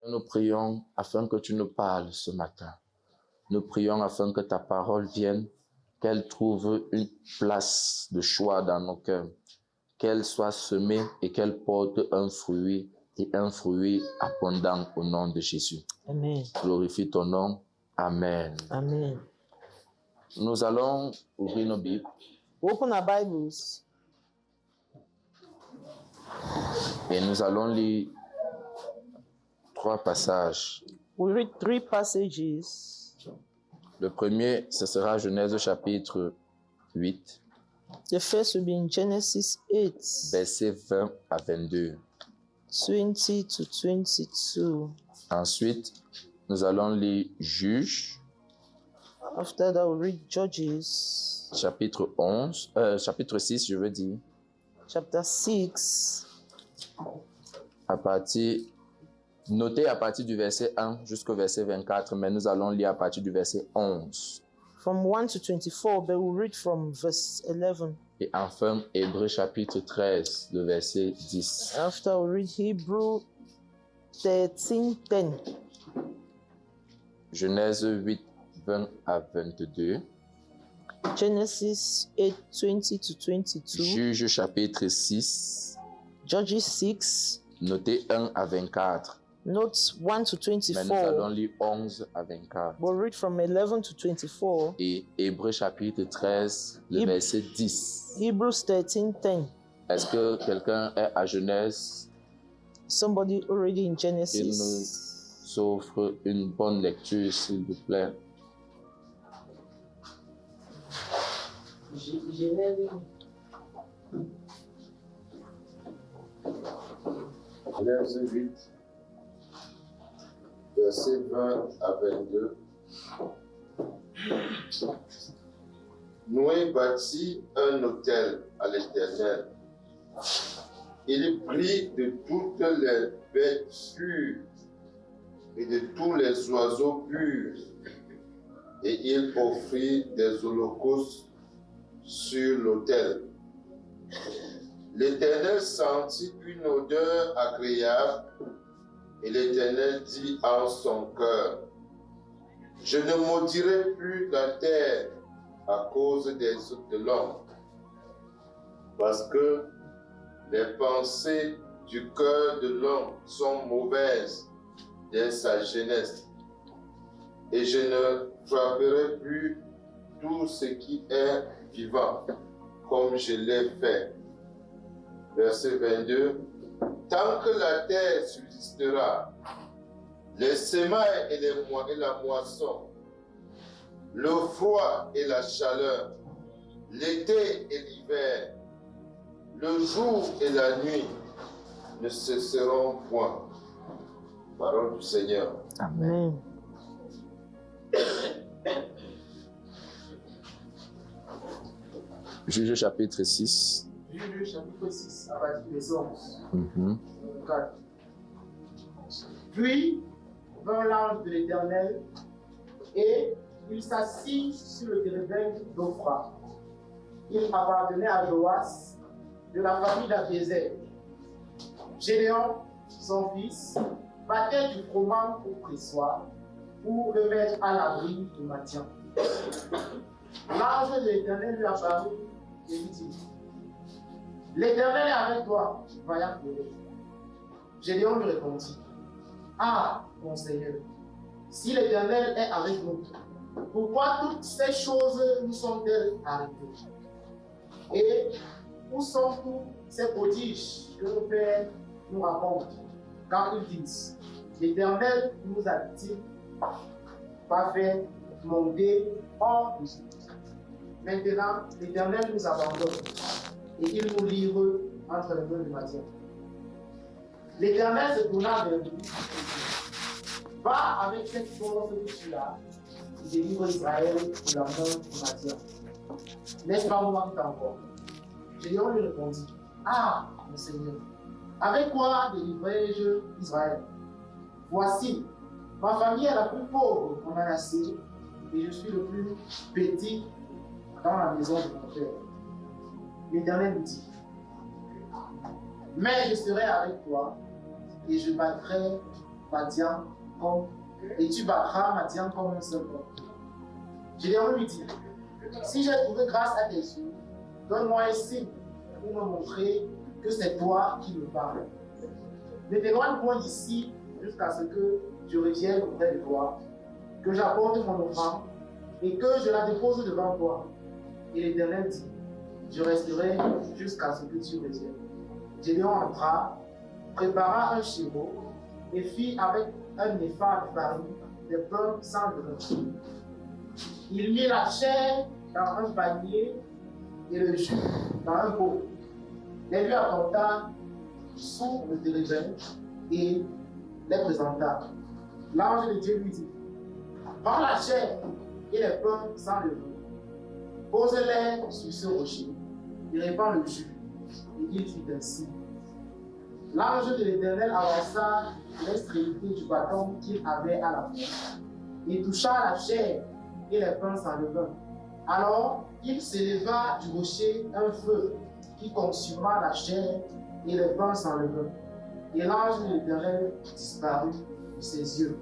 Nous prions afin que tu nous parles ce matin. Nous prions afin que ta parole vienne, qu'elle trouve une place de choix dans nos cœurs, qu'elle soit semée et qu'elle porte un fruit et un fruit abondant au nom de Jésus. Amen. Glorifie ton nom. Amen. Amen. Nous allons ouvrir nos Bibles. Open our Bibles Et nous allons lire 3 passages. we read 3 passages. Le premier, ce sera Genèse chapitre 8, The first will be in Genesis 8, versets 20 à 22. 20 to 22. Ensuite, nous allons lire Juges, After that, we'll read Judges, chapitre 6, je veux dire, chapter 6, notez à partir du verset 1 jusqu'au verset 24, mais nous allons lire à partir du verset 11. from 1 to 24, but we'll read from verse 11. Et enfin, Hébreux chapitre 13, le verset 10. After, we'll read Hebrew 13:10. Genèse 8, 20 à 22. Genesis 8, 20 to 22. Juges chapitre 6, Judges 6, notez 1 à 24. notes 1 to Mais nous allons 24. lire 11 à 24. We'll read from 11 to 24. Et Hébreux chapitre 13, le verset 10. Hebrews 13:10. Est-ce que quelqu'un est à Genèse? Somebody already in Il Genesis. nous offre une bonne lecture, s'il vous plaît. Genèse 8, versets 20 à 22. Noé bâtit un autel à l'Éternel. Il prit de toutes les bêtes pures et de tous les oiseaux purs, et il offrit des holocaustes sur l'autel. L'Éternel sentit une odeur agréable, et l'Éternel dit en son cœur: je ne maudirai plus la terre à cause des œuvres de l'homme, parce que les pensées du cœur de l'homme sont mauvaises dès sa jeunesse, et je ne frapperai plus tout ce qui est vivant, comme je l'ai fait. Verset 22. Tant que la terre subsistera, les semailles et la moisson, le froid et la chaleur, l'été et l'hiver, le jour et la nuit ne cesseront point. Parole du Seigneur. Amen. Juges chapitre 6. Juges chapitre 6, à partir du verset 11. 4. Puis vint l'ange de l'Éternel, et il s'assit sur le térébinthe d'Ophra. Il appartenait à Joas, de la famille d'Abiézer. Gédéon, son fils, battait du froment au pressoir pour le mettre à l'abri de Madian. L'ange de l'Éternel lui apparut et lui dit: l'Éternel est avec toi, vaillant guerrier. Gédéon lui répondit: ah, mon Seigneur, si l'Éternel est avec nous, pourquoi toutes ces choses nous sont-elles arrivées? Et où sont tous ces prodiges que nos pères nous racontent, quand ils disent: l'Éternel nous a-t-il pas fait monter hors d'Égypte? Maintenant, l'Éternel nous abandonne et il nous livre entre les mains de Madian. L'Éternel se tourna vers lui et dit: va avec cette force que tu as et délivre Israël de la main de Madian. N'est-ce pas moi qui t'envoie? Gédéon lui répondit: ah, mon Seigneur, avec quoi délivrerai-je Israël? Voici, ma famille est la plus pauvre en Manassé et je suis le plus petit dans la maison de mon père. L'Éternel lui dit: mais je serai avec toi et je battrai Madian et tu battras Madian comme un seul homme. Gédéon lui dit, si j'ai trouvé grâce à tes yeux, donne-moi un signe pour me montrer que c'est toi qui me parles. Ne t'éloigne point d'ici jusqu'à ce que je revienne auprès de toi, que j'apporte mon offrande et que je la dépose devant toi. Et l'Éternel dit, je resterai jusqu'à ce que tu reviennes. Gédéon entra, prépara un chevaux et fit avec un épha de farine des pains sans levain. Il mit la chair dans un panier et le jus dans un pot. Les lui apporta sous le térébinthe et les présenta. L'ange de Dieu lui dit, prends la chair et les pains sans levain, pose-les sur ce rocher et répand le jus. Et il fit ainsi. L'ange de l'Éternel avança l'extrémité du bâton qu'il avait à la main et toucha la chair et les pains sans levain. Alors il s'éleva du rocher un feu qui consuma la chair et les pains sans levain. Et l'ange de l'Éternel disparut de ses yeux.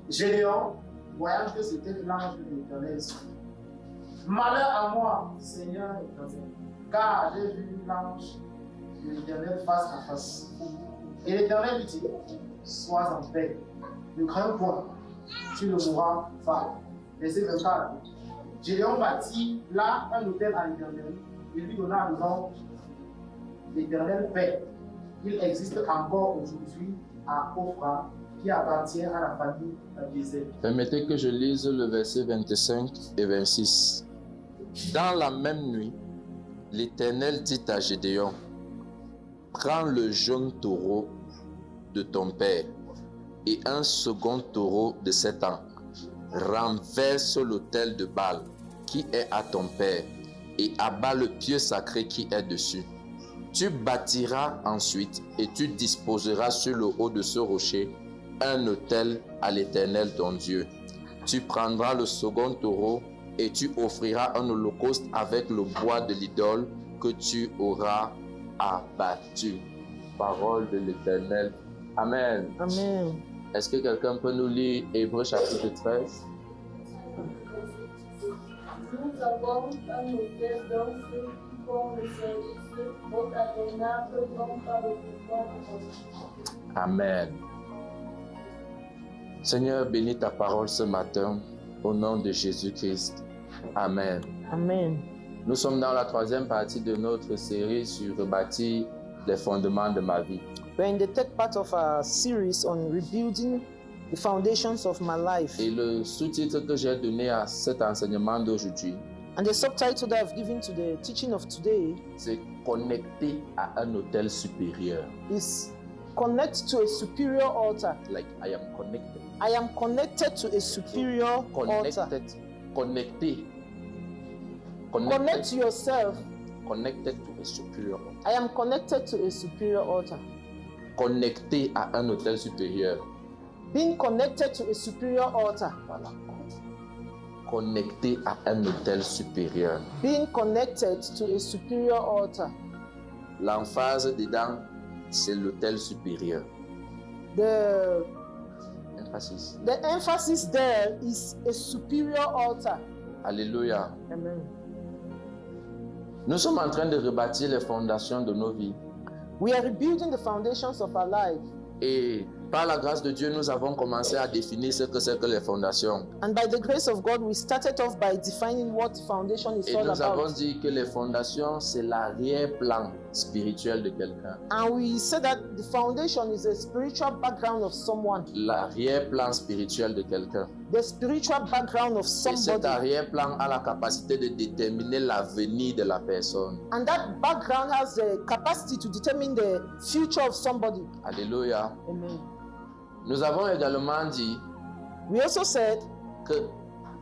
Gédéon, voyant que c'était l'ange de l'Éternel, dit, malheur à moi, Seigneur l'Éternel, car j'ai vu l'ange de l'Éternel face à face. Et l'Éternel lui dit, sois en paix, ne crains point, tu ne mourras pas. Verset 24. Gédéon bâtit là un autel à l'Éternel et lui donna le nom l'Éternel paix. Il existe encore aujourd'hui à Ophra, qui appartient à la famille d'Abiezer. Permettez que je lise le verset 25 et 26. Dans la même nuit, l'Éternel dit à Gédéon, prends le jeune taureau de ton père et un second taureau de 7 ans. Renverse l'autel de Baal qui est à ton père et abat le pieu sacré qui est dessus. Tu bâtiras ensuite et tu disposeras sur le haut de ce rocher un autel à l'Éternel ton Dieu. Tu prendras le second taureau et tu offriras un holocauste avec le bois de l'idole que tu auras abattu. Parole de l'Éternel. Amen. Amen. Est-ce que quelqu'un peut nous lire Hébreux chapitre 13? Nous avons un autel dans ceux qui font le service au tabernacle non par le pouvoir de Dieu. Amen. Seigneur, bénis ta parole ce matin au nom de Jésus-Christ. Amen. Amen. Nous sommes dans la 3e partie de notre série sur rebâtir les fondements de ma vie. We're in the third part of our series on rebuilding the foundations of my life. Et le sous-titre que j'ai donné à cet enseignement d'aujourd'hui, And the subtitle that I've given to the teaching of today c'est connecté à un autel supérieur. is connect to a superior altar. Like I am connected. I am connected to a superior altar. Connecté. Connect yourself. Connected to a superior altar. I am connected to a superior altar. Connecté à un autel supérieur. Being connected to a superior altar. Voilà. Connecté à un autel supérieur. Being connected to a superior altar. L'emphase dedans, c'est l'autel supérieur. The Emphasis. emphasis there is a superior altar. Alléluia. Amen. Nous sommes en train de rebâtir les fondations de nos vies. We are rebuilding the foundations of our life. Et par la grâce de Dieu, nous avons commencé à définir ce que c'est que les fondations. And by the grace of God, we started off by defining what foundation is Et all nous avons about. dit que les fondations, c'est l'arrière-plan spirituel de quelqu'un. And we said that the foundation is a spiritual background of someone. L'arrière-plan spirituel de quelqu'un. The spiritual background of Et cet somebody. arrière-plan a la capacité de déterminer l'avenir de la personne. And that background has the capacity to determine the future of somebody. Alléluia. Amen. Nous avons également dit We also said que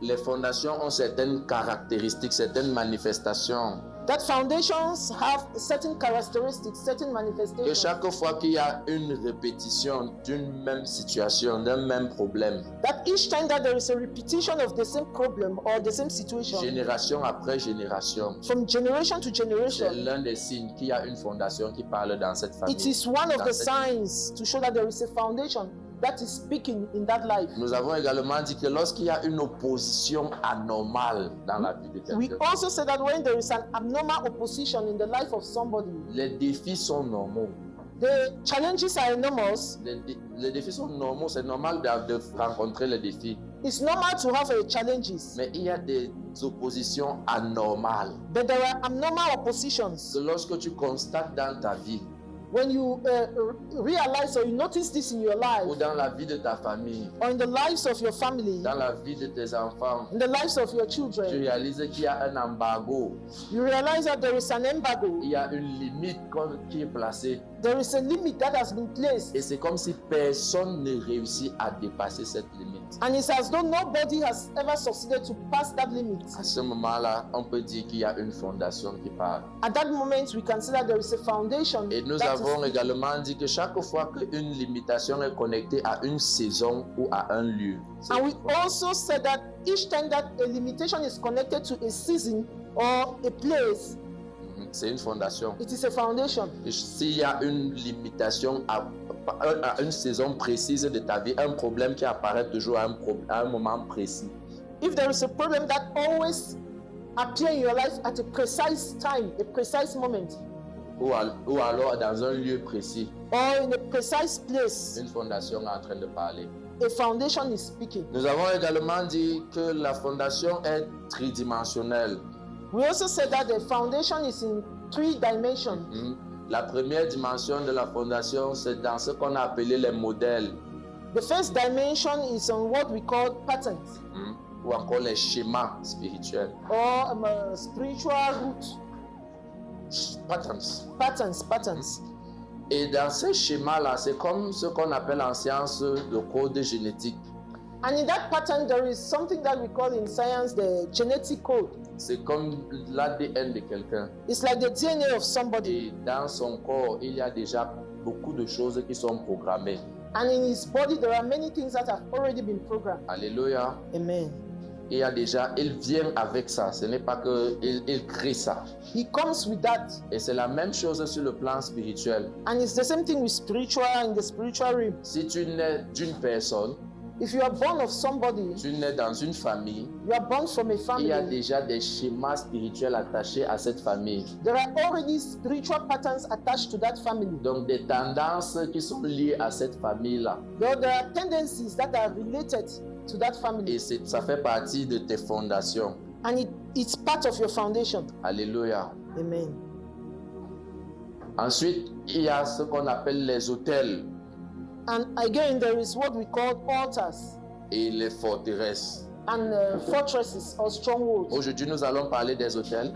les fondations ont certaines caractéristiques, certaines manifestations. that foundations have certain characteristics, certain Que manifestations. chaque fois qu'il y a une répétition d'une même situation, d'un même problème, That each time that there is a repetition of the same problem or the same situation, génération après génération, from generation to c'est generation, l'un des signes qu'il y a une fondation qui parle dans cette famille. it is one of dans the cette- signs to show that there is a foundation that is speaking in that life. Nous avons également dit que lorsqu'il y a une opposition anormale dans la vie de We quelqu'un, also say that when there is an abnormal opposition in the life of somebody, les défis sont normaux. the challenges are enormous. Les défis sont normaux, c'est normal de rencontrer les défis. It's normal to have challenges, Mais il y a des oppositions anormales. but there are abnormal oppositions. Que lorsque tu constates dans ta vie When you realize or you notice this in your ou life, dans la vie de ta famille, or in the lives of your family, dans la vie de tes enfants, in the lives of your tu children, réalises qu'il y a un embargo, you realize that there is an embargo, il y a une limite qui est placée. there is a limit that has been placed, Et c'est comme si personne ne réussit à dépasser cette limite. and it's as though nobody has ever succeeded to pass that limit. À ce moment-là, on peut dire qu'il y a une fondation qui parle. At that moment, we consider there is a foundation. Et nous that is avons speaking. également dit que chaque fois qu'une limitation est connectée à une saison ou à un lieu, c'est And we also said that each time that a limitation is connected to a season or a place, c'est une fondation. it is a foundation. Et s'il y a une limitation à une saison précise de ta vie, un problème qui apparaît toujours à un moment précis, If there is a problem that always appear in your life at a precise time, a precise moment, ou alors dans un lieu précis, or in a precise place, une fondation est en train de parler. a foundation is speaking. Nous avons également dit que la fondation est tridimensionnelle. We also said that the foundation is in 3 dimensions. La première dimension de la fondation, c'est dans ce qu'on a appelé les modèles, The first dimension is on what we call patterns ou encore les schémas spirituels. or spiritual root. Patterns. Et dans ces schémas-là, c'est comme ce qu'on appelle en science le code génétique. And in that pattern, there is something that we call in science the genetic code. C'est comme l'ADN de quelqu'un. It's like the DNA of somebody. Et dans son corps, il y a déjà beaucoup de choses qui sont programmées. And in his body, there are many things that have already been programmed. Alléluia. Amen. Il vient avec ça. Ce n'est pas qu'il crée ça. He comes with that. Et c'est la même chose sur le plan spirituel. And it's the same thing with spiritual in the spiritual realm. Si tu nais d'une personne, If you are born of somebody, tu nais dans une famille, you are born from a il y a family. déjà des schémas spirituels attachés à cette famille. There are already spiritual patterns attached to that family. Donc des tendances qui sont liées à cette famille-là. Though there are tendencies that are related to that family. Et ça fait partie de tes fondations. And it's part of your foundation. Alléluia. Amen. Ensuite, il y a ce qu'on appelle les autels And again, there is what we call altars et les forteresses. and fortresses or strongholds. Aujourd'hui, nous allons parler des autels.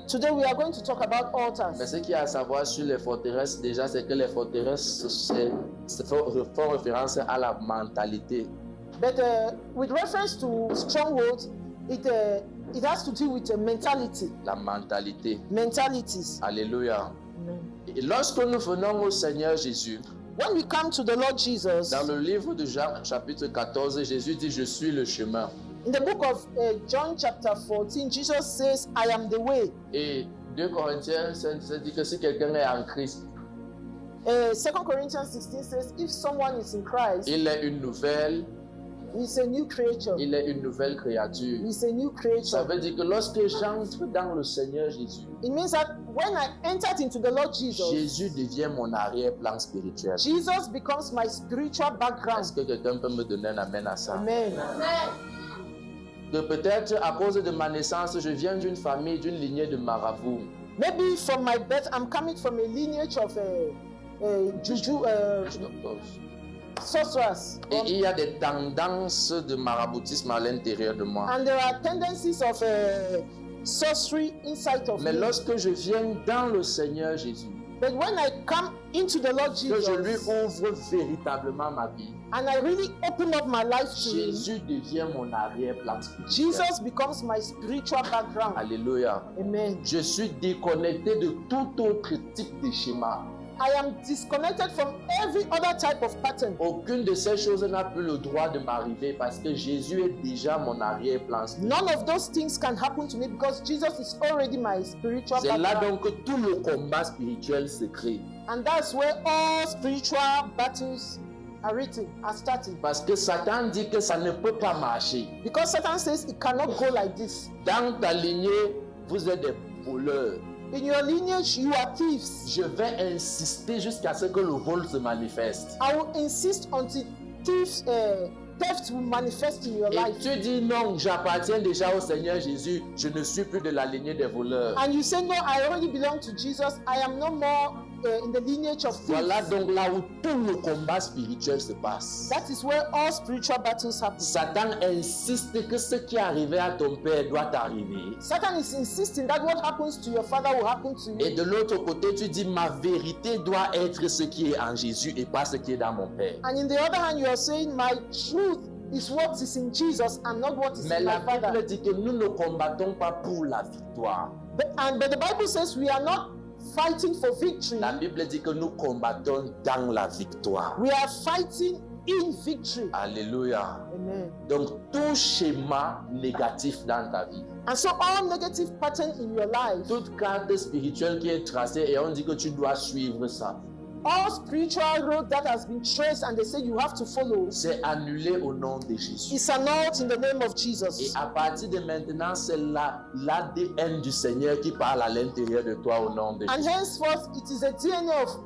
Today we are going to talk about Mais altars. ce qu'il y a à savoir sur les forteresses, déjà, c'est que les forteresses font référence à la mentalité. But with reference to strongholds, it has to do with mentality, La mentalité. mentalities. Alléluia. Amen. Et lorsque nous venons au Seigneur Jésus, When we come to the Lord Jesus, dans le livre de Jean, chapitre 14, Jésus dit, je suis le chemin. in the book of John chapter 14, Jesus says, I am the way. Et 2 Corinthiens 5 dit que si quelqu'un est en Christ, 2 Corinthians 16 says, if someone is in Christ, il est une nouvelle, he's a new creature. il est une nouvelle créature. He's a new Ça creature. veut dire que lorsque j'entre dans le Seigneur Jésus, It means that when I entered into the Lord Jesus, Jésus devient mon arrière-plan spirituel. Jesus becomes my spiritual background. Est-ce que quelqu'un peut me donner un amen à ça? Amen. Que peut-être à cause de ma naissance, je viens d'une famille, d'une lignée de marabouts. Maybe from my birth, I'm coming from a lineage of juju, sorcerers. Et il y a des tendances de maraboutisme à l'intérieur de moi. And there are tendencies of sorcery inside of Mais me. lorsque je viens dans le Seigneur Jésus, But when I come into the Lord que je lui Jesus ouvre véritablement ma vie, and I really open up my life to Him, Jésus devient mon arrière-plan spirituel. Jesus becomes my spiritual background. Alléluia. Amen. Je suis déconnecté de tout autre type de schéma. I am disconnected from every other type of pattern. Aucune de ces choses n'a plus le droit de m'arriver parce que Jésus est déjà mon arrière-plan spirituel. None of those things can happen to me because Jesus is already my spiritual C'est là background. donc que tout le combat spirituel se crée. And that's where all spiritual battles are starting. Parce que Satan dit que ça ne peut pas marcher. Because Satan says it cannot go like this. Dans ta lignée, vous êtes des voleurs. In your lineage, you are thieves. Je vais insister jusqu'à ce que le vol se manifeste. I will insist until theft will manifest in your Et life. tu dis non, j'appartiens déjà au Seigneur Jésus, je ne suis plus de la lignée des voleurs. And you say, no, I already belong to Jesus. I am no more in the lineage of thieves. Voilà donc là où tout le combat spirituel se passe. That is where all spiritual battles happen. Satan insiste que ce qui est arrivé à ton père doit t'arriver. Satan is insisting that what happens to your father will happen to Et you. de l'autre côté, tu dis ma vérité doit être ce qui est en Jésus et pas ce qui est dans mon père. And in the other hand, you are saying, my truth is what is in Jesus and not what is Mais in la my Bible father. dit que nous ne combattons pas pour la victoire. But the Bible says we are not fighting for victory. La Bible dit que nous combattons dans la victoire. We are fighting in victory. Alléluia. Amen. Donc tout schéma négatif dans ta vie, And so all negative pattern in your life, toute carte spirituelle qui est tracée et on dit que tu dois suivre ça, all spiritual road that has been traced and they say you have to follow, c'est annulé au nom de Jésus. is annulled in the name of Et Jesus. à partir de maintenant, c'est l'ADN du Seigneur qui parle à l'intérieur de toi au nom de And Jésus. henceforth, it is a DNA of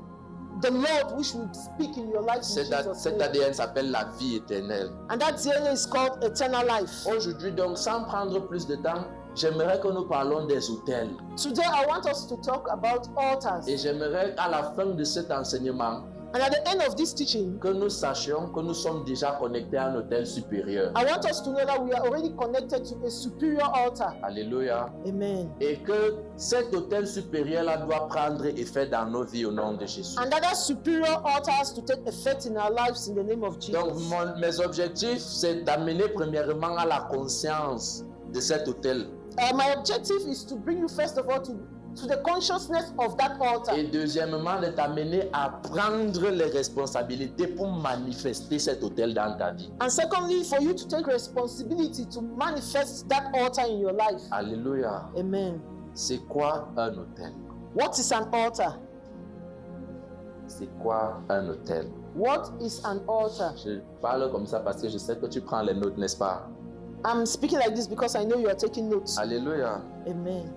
the Lord which will speak in your life in Cet Jesus' name. ADN s'appelle la vie éternelle. And that DNA is called eternal life. Aujourd'hui, donc, sans prendre plus de temps, j'aimerais que nous parlons des autels. Today, I want us to talk about altars. Et j'aimerais qu'à la fin de cet enseignement, And at the end of this teaching, que nous sachions que nous sommes déjà connectés à un autel supérieur. I want us to know that we are already connected to a superior altar. Alléluia. Amen. Et que cet autel supérieur-là doit prendre effet dans nos vies au nom de Jésus. And that superior altar has to take effect in our lives in the name of Donc, Jesus. mes objectifs, c'est d'amener premièrement à la conscience de cet autel. My objective is to bring you first of all to the consciousness of that altar. Et deuxièmement, de t'amener à prendre les responsabilités pour manifester cet autel dans ta vie. And secondly, for you to take responsibility to manifest that altar in your life. Alléluia. Amen. C'est quoi un autel? What is an altar? C'est quoi un autel? What is an altar? Je parle comme ça parce que je sais que tu prends les notes, n'est-ce pas? I'm speaking like this because I know you are taking notes. Alléluia. Amen.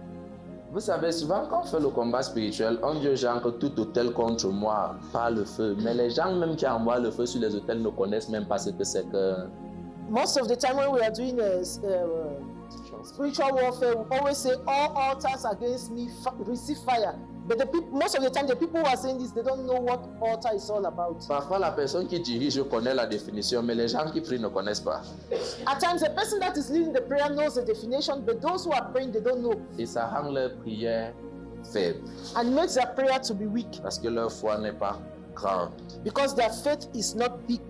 Vous savez, souvent quand on fait le combat spirituel, on dit aux gens que tout autel contre moi par le feu. Mais les gens même qui envoient le feu sur les autels ne connaissent même pas ce que c'est que... Most of the time when we are doing spiritual warfare, we always say all altars against me receive fire. But most of the time, the people who are saying this, they don't know what altar is all about. Parfois, la personne qui dirige connaît la définition, mais les gens qui prient ne connaissent pas. At times, the person that is leading the prayer knows the definition, but those who are praying, they don't know. Et ça rend leur prière faible, And it makes their prayer to be weak parce que leur foi n'est pas grande. because their faith is not big.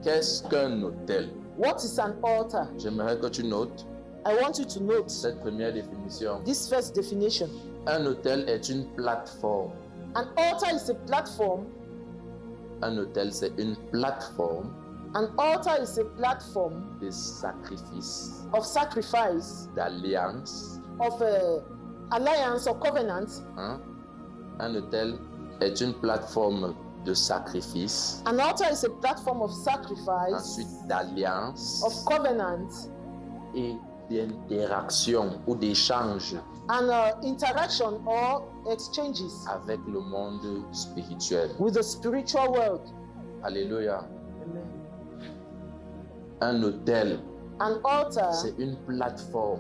Qu'est-ce qu'un autel? What is an altar? J'aimerais que tu notes I want you to note cette première définition. this first definition. Un autel est une plateforme. An altar is a platform. Un autel, c'est une plateforme An altar is a platform de sacrifice, of sacrifice, d'alliance. of alliance or covenant. Hein? Un autel est une plateforme de sacrifice, An altar is a platform of sacrifice, ensuite d'alliance of covenant, et d'interaction ou d'échange and interaction or exchanges avec le monde spirituel. with the spiritual world. Alléluia. Amen. Un autel, An altar c'est une plateforme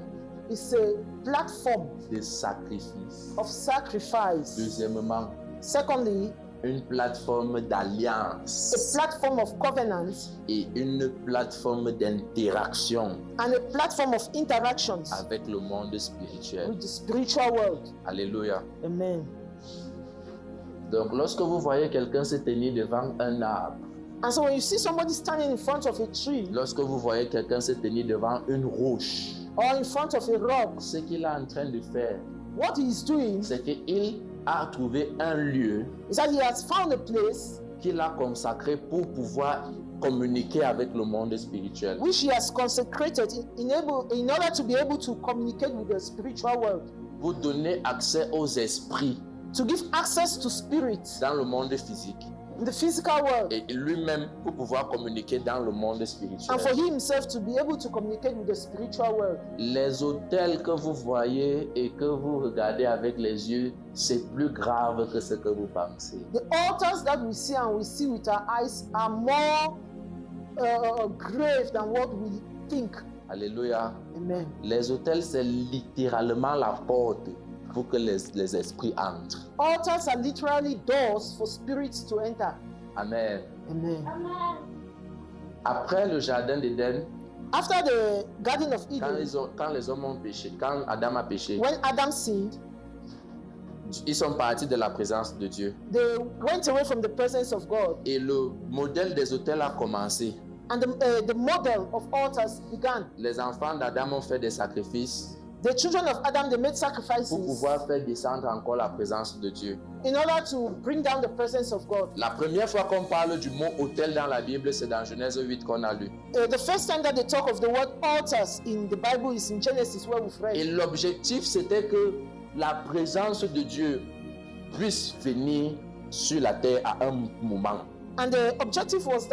is a platform de sacrifice. of sacrifice. Deuxièmement, Secondly, une plateforme a d'alliance platform of covenant et une plateforme d'interaction and a platform of interactions avec le monde spirituel. with the spiritual world. Alléluia. Amen. Donc, lorsque vous voyez quelqu'un se tenir devant un arbre, And so when you see somebody standing in front of a tree lorsque vous voyez quelqu'un se tenir devant une roche, or in front of a rock, ce qu'il est en train de faire, what he is doing c'est qu'il a trouvé un lieu is that he has found a place qu'il a consacré pour pouvoir communiquer avec le monde spirituel. which he has consecrated in order to be able to communicate with the spiritual world, Pour donner accès aux esprits to give access to spirits dans le monde physique in the physical world, et lui-même pour pouvoir communiquer dans le monde spirituel. and for he himself to be able to communicate with the spiritual world. Les autels que vous voyez et que vous regardez avec les yeux, c'est plus grave que ce que vous pensez. The altars that we see and we see with our eyes are more grave than what we think. Alléluia. Amen. Les autels, c'est littéralement la porte pour que les esprits entrent. Altars are literally doors for spirits to enter. Amen. Amen. Après le jardin d'Éden, After the Garden of quand Eden, les hommes ont péché, quand Adam a péché, when Adam sinned, ils sont partis de la présence de Dieu. they went away from the presence of God. Et le modèle des autels a commencé. And the model of altars began. Les enfants d'Adam ont fait des sacrifices The children of Adam, they made pour sacrifices pouvoir faire descendre encore la présence de Dieu. in order to bring down the presence of God. La première fois qu'on parle du mot autel dans la Bible, c'est dans Genèse 8 qu'on a lu. The first time that they talk of the word altars in the Bible is in Genesis, where we've Et read. l'objectif, c'était que la présence de Dieu puisse venir sur la terre à un moment. And the objective was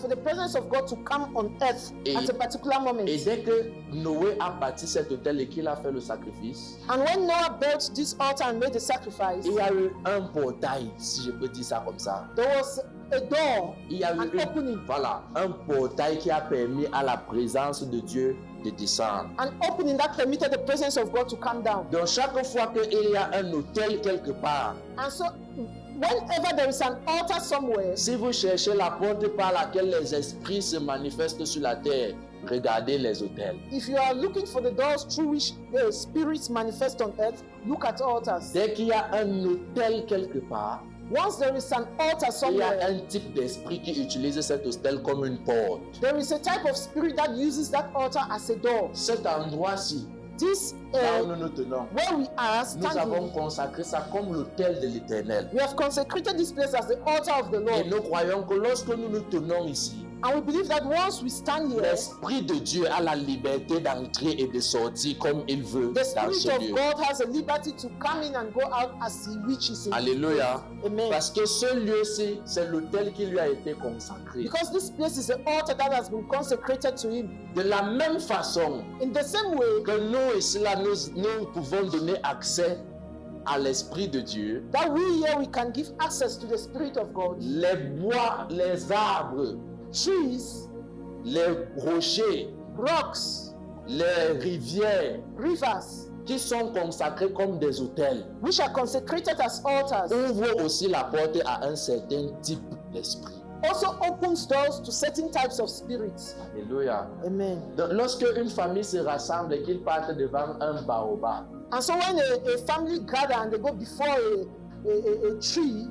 for the presence of God to come on earth at a particular moment. Et dès que Noé a bâti cet autel et qu'il a fait le sacrifice, And when Noah built this altar and made the sacrifice, il y a eu un portail, si je peux dire ça comme ça. there was a door, Il y a eu an opening, voilà, un portail qui a permis à la présence de Dieu de descendre. an opening that permitted the presence of God to come down. Donc chaque fois qu'il y a un autel quelque part, And so, whenever there is an altar somewhere, si vous cherchez la porte par laquelle les esprits se manifestent sur la terre, regardez les autels. if you are looking for the doors through which the spirits manifest on earth, look at altars. Dès qu'il y a un autel quelque part, Once there is an altar il y a somewhere, un type d'esprit qui utilise cet autel comme une porte. there is a type of spirit that uses that altar as a door. Cet endroit-ci, This, là où nous nous tenons, where we are nous avons standing, consacré ça comme l'autel de l'Éternel. we have consecrated this place as the altar of the Et Lord. nous croyons que lorsque nous nous tenons ici, And we believe that once we stand here, l'Esprit de Dieu a la liberté d'entrer et de sortir comme il veut the dans Spirit ce of lieu. God has a liberty to come in and go out as He wishes. Alléluia. Amen. Parce que ce lieu-ci, c'est l'autel qui lui a été consacré. Because this place is an altar that has been consecrated to Him. De la même façon In the same way que nous ici là, nous pouvons donner accès à l'Esprit de Dieu, that we here we can give access to the Spirit of God. les bois, les arbres, Trees, les rochers, rocks, les rivières rivers, qui sont consacrés comme des autels, which are consecrated as altars, ouvrent aussi la porte à un certain type d'esprit. also opens doors to certain types of spirits. Alléluia. Amen. Donc, lorsque une famille se rassemble et qu'ils partent devant un baobab, And so when a family gather and they go before a tree,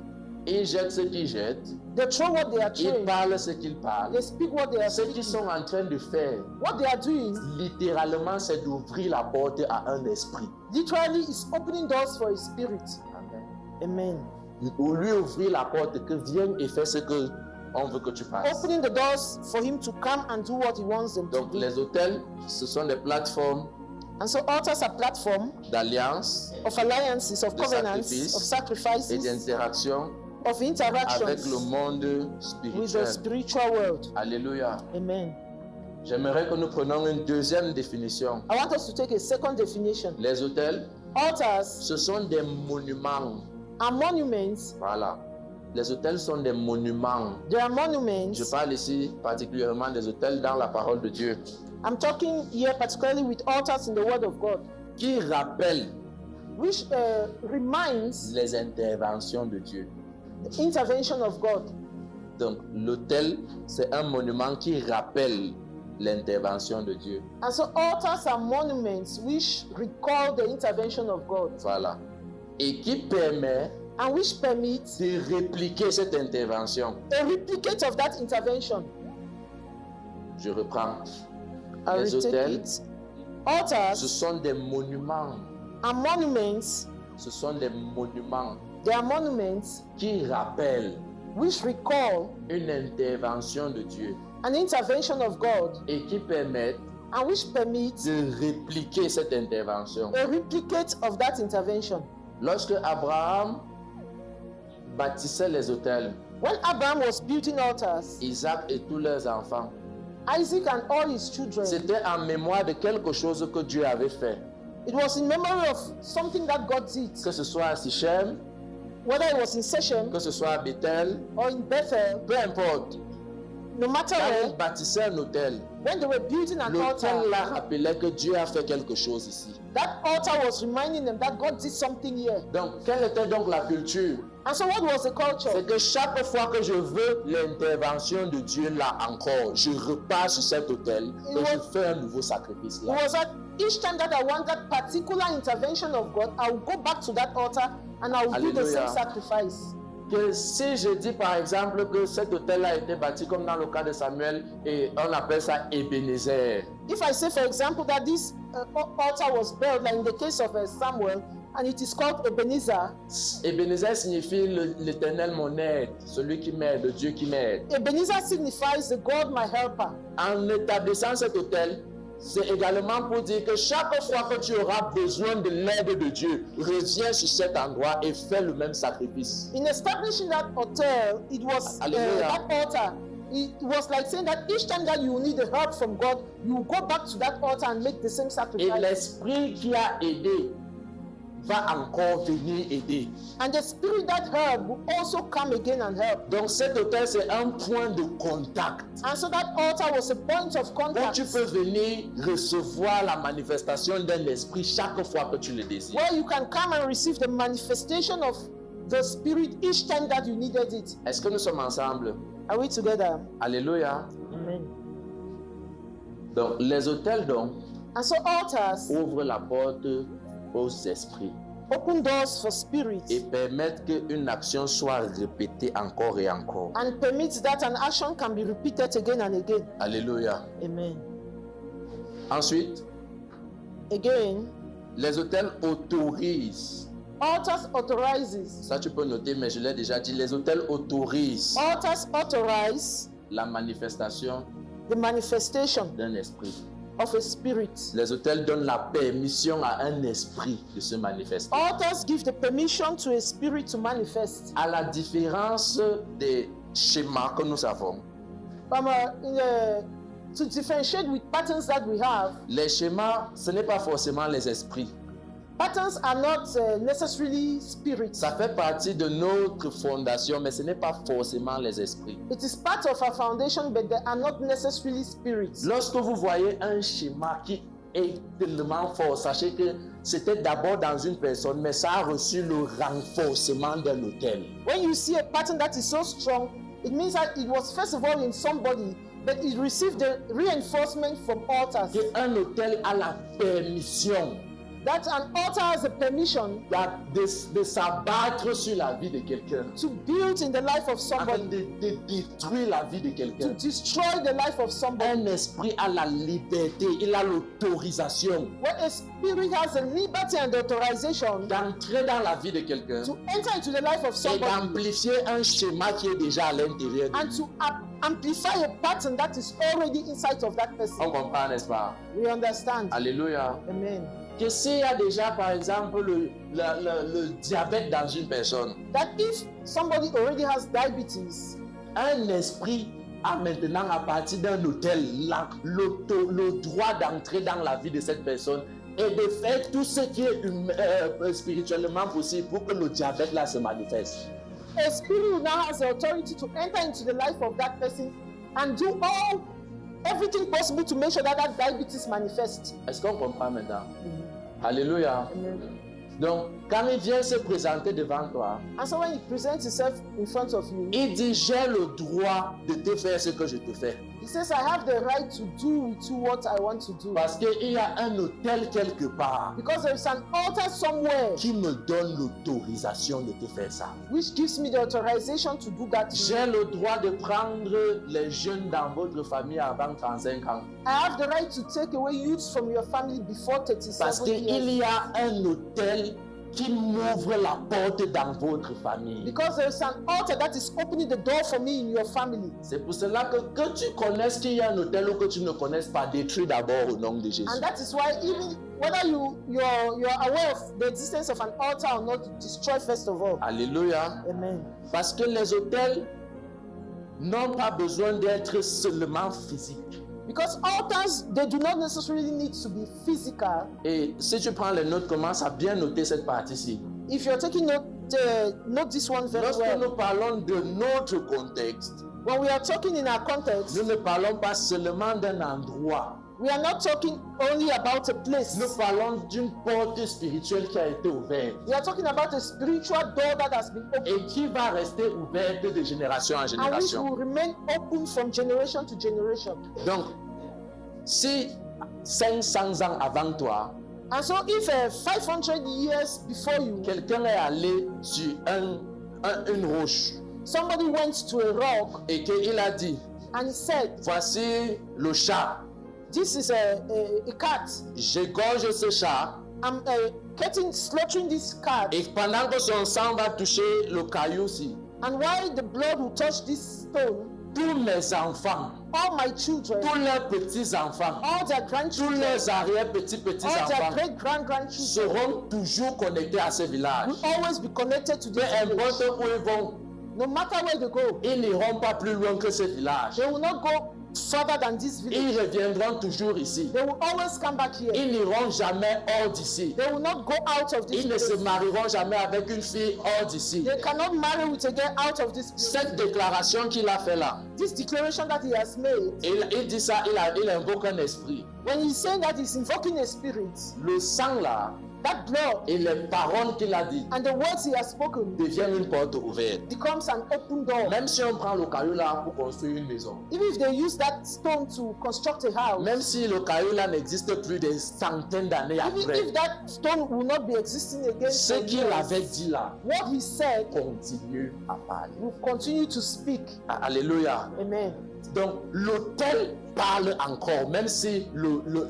ils jettent ce qu'ils jettent, they throw what they are ils throwing, parlent ce qu'ils parlent. they speak what they are Ce qu'ils speaking. sont en train de faire, What they are doing littéralement, c'est d'ouvrir la porte à un esprit. literally is opening doors for a spirit. Amen. Ou lui ouvrir la porte que vienne et fais ce que on veut que tu fasses. Opening the doors for him to come and do what he wants them to Donc do. les hôtels, ce sont des plateformes And so altars are platform d'alliance of alliances, of De covenants, sacrifice. of et sacrifices, d'interaction of avec le interactions monde with the spirituel. spiritual world. Alléluia. Amen. J'aimerais que nous prenions une deuxième définition. I want us to take a second definition. Les hôtels, Altars ce sont des monuments. are monuments. Voilà. Les hôtels sont des monuments. They are monuments. Je parle ici particulièrement des hôtels dans la parole de Dieu I'm talking here particularly with altars in the Word of God, qui rappellent which reminds les interventions de Dieu. the intervention of God. Donc l'autel, c'est un monument qui rappelle l'intervention de Dieu. And so altars are monuments which recall the intervention of God Voilà. Et qui permet and which permits de répliquer cette intervention. a replicate of that intervention. Je reprends. I Les retake hôtels, it. ce Altars sont des monuments. are monuments. Ce sont des monuments They are monuments qui rappellent which recall une intervention de Dieu an intervention of God et qui permettent and which permits de répliquer cette intervention. a replicate of that intervention. Lorsque Abraham bâtissait les hôtels, When Abraham was building altars, Isaac et tous leurs enfants, Isaac and all his children, c'était en mémoire de quelque chose que Dieu avait fait. it was in memory of something that God did. Que ce soit à Sichem, Whether it was in Shechem que ce soit à Bethel, or in Bethel, peu importe. no matter Quand ils where, bâtissaient un hôtel, when they were building an altar, l'hôtel leur rappelait que Dieu a fait quelque chose ici. that altar was reminding them that God did something here. Donc, quelle était donc la culture? And so what was the culture? C'est que chaque fois que je veux l'intervention de Dieu là encore, je repars sur cet hôtel et je fais un nouveau sacrifice It là. was that each time that I want that particular intervention of God, I will go back to that altar and I will do the same Hallelujah. sacrifice. Que si je dis par exemple que cet hôtel a été bâti comme dans le cas de Samuel et on appelle ça Ebenezer. If I say, for example, that this altar was built, like in the case of Samuel, and it is called Ebenezer, Ebenezer signifie l'éternel mon aide, celui qui m'aide, le Dieu qui m'aide. Ebenezer signifies the God my helper. En établissant cet hôtel, c'est également pour dire que chaque fois que tu auras besoin de l'aide de Dieu, reviens sur cet endroit et fais le même sacrifice. In establishing that hotel, it was Hallelujah. that altar. It was like saying that each time that you need the help from God, you will go back to that altar and make the same Et sacrifice. l'esprit qui a aidé va encore venir aider. And the spirit that helped will also come again and help. Donc cet hôtel, c'est un point de contact. And so that altar was a point of Où contact tu peux venir recevoir la manifestation d'un esprit chaque fois que tu le désires. where you can come and receive the manifestation of the spirit each time that you needed it. Est-ce que nous sommes ensemble? Are we together? Alléluia. Amen. Donc les hôtels donc And so altars ouvrent la porte aux esprits open doors for spirits et permettent qu'une action soit répétée encore et encore. and permits that an action can be repeated again and again. Alléluia. Amen. Ensuite, Again, les hôtels autorisent. altars authorizes. Ça tu peux noter, mais je l'ai déjà dit. Les hôtels autorisent Altars authorize la manifestation the manifestation d'un esprit. of a spirit. Les hôtels donnent la permission à un esprit de se manifester. Altars give the permission to a spirit to manifest. À la différence des schémas que nous avons, To differentiate with patterns that we have, les schémas, ce n'est pas forcément les esprits. patterns are not necessarily spirits. Ça fait partie de notre fondation, mais ce n'est pas forcément les esprits. It is part of our foundation, but they are not necessarily spirits. Lorsque vous voyez un schéma qui est tellement fort, sachez que c'était d'abord dans une personne, mais ça a reçu le renforcement d'un hôtel. When you see a pattern that is so strong, it means that it was first of all in somebody, but it received the reinforcement from altars. Un hôtel a la permission That an altar has a permission de s'abattre sur la vie de quelqu'un, to build in the life of afin somebody, de détruire la vie de to quelqu'un. destroy the life of somebody. Un esprit a la liberté, il a l'autorisation Where a spirit has the liberty and the authorization d'entrer dans la vie de quelqu'un to enter into the life of et somebody d'amplifier un schéma qui est déjà à l'intérieur de and lui. to amplify a pattern that is already inside of that person. On comprend, n'est-ce pas? We understand. Alléluia. Amen. Que s'il y a déjà, par exemple, le diabète dans une personne, That if somebody already has diabetes, un esprit a maintenant, à partir d'un hôtel, le droit d'entrer dans la vie de cette personne et de faire tout ce qui est spirituellement possible pour que le diabète là se manifeste. a spirit now has the authority to enter into the life of that person and do everything possible to make sure that that diabetes manifests. Est-ce qu'on comprend maintenant? Alléluia. Amen. Donc, quand il vient se présenter devant toi, And so when he presents himself in front of you, il dit, j'ai le droit de te faire ce que je te fais. he says, I have the right to do with you what I want to do. Parce qu'il y a un hôtel quelque part Because there is an altar somewhere qui me donne l'autorisation de te faire ça. which gives me the authorization to do that. J'ai le droit de prendre les jeunes dans votre famille avant 35 ans. I have the right to take away youths from your family before Parce 37 qu'il years. y a un hôtel qui m'ouvre la porte dans votre famille. Because there is an altar that is opening the door for me in your family. C'est pour cela que tu connaisses qu'il y a un hôtel ou que tu ne connaisses pas, détruis d'abord au nom de Jésus. And that is why even whether you're aware of the existence of an altar or not, destroy first of all. Alléluia. Amen. Parce que les hôtels n'ont pas besoin d'être seulement physiques. Because altars, they do not necessarily need to be physical. Et si tu prends les notes, commence à bien noter cette partie-ci. If you're taking note, note this one very Lorsque well. nous parlons de notre contexte, When we are talking in our context, nous ne parlons pas seulement d'un endroit. we are not talking only about a place. Nous parlons d'une porte spirituelle qui a été ouverte We are talking about a spiritual door that has been opened et qui va rester ouverte de génération en and which génération. will remain open from generation to generation. Donc, si 500 ans avant toi, And so if 500 years before you, quelqu'un est allé sur une roche somebody went to a rock et qu'il a dit, and he said, voici le chat, this is a cat. j'égorge ce chat I'm slaughtering this cat. et pendant que son sang va toucher le caillou-ci, And while the blood will touch this stone, tous mes enfants, all my children, tous leurs petits-enfants, all their tous grandchildren, leurs all their arrière-petits-petits-enfants great-grandchildren seront toujours connectés à ce village. will always be connected to Peu this importe village. où ils vont, No matter where they go, ils n'iront pas plus loin que ce village. they will not go further than this village. Ils reviendront toujours ici. They will always come back here. Ils n'iront jamais hors d'ici. They will not go out of this Ils ne se place. marieront jamais avec une fille hors d'ici. They cannot marry with a girl out of this place. Cette déclaration qu'il a fait là, This declaration that he has made, il dit ça, il invoque un esprit. when he's saying that he's invoking a spirit, Le sang là that blood et les paroles qu'il a dit and the words he has spoken deviennent une porte ouverte. becomes an open door. Même si on prend le caillou là pour construire une maison, Even if they use that stone to construct a house, même si le caillou là n'existe plus des centaines d'années even après, if that stone will not be existing again, ce for qu'il years, avait dit là what he said continue à parler. will continue to speak. Alléluia. Amen. Donc l'autel parle encore, même si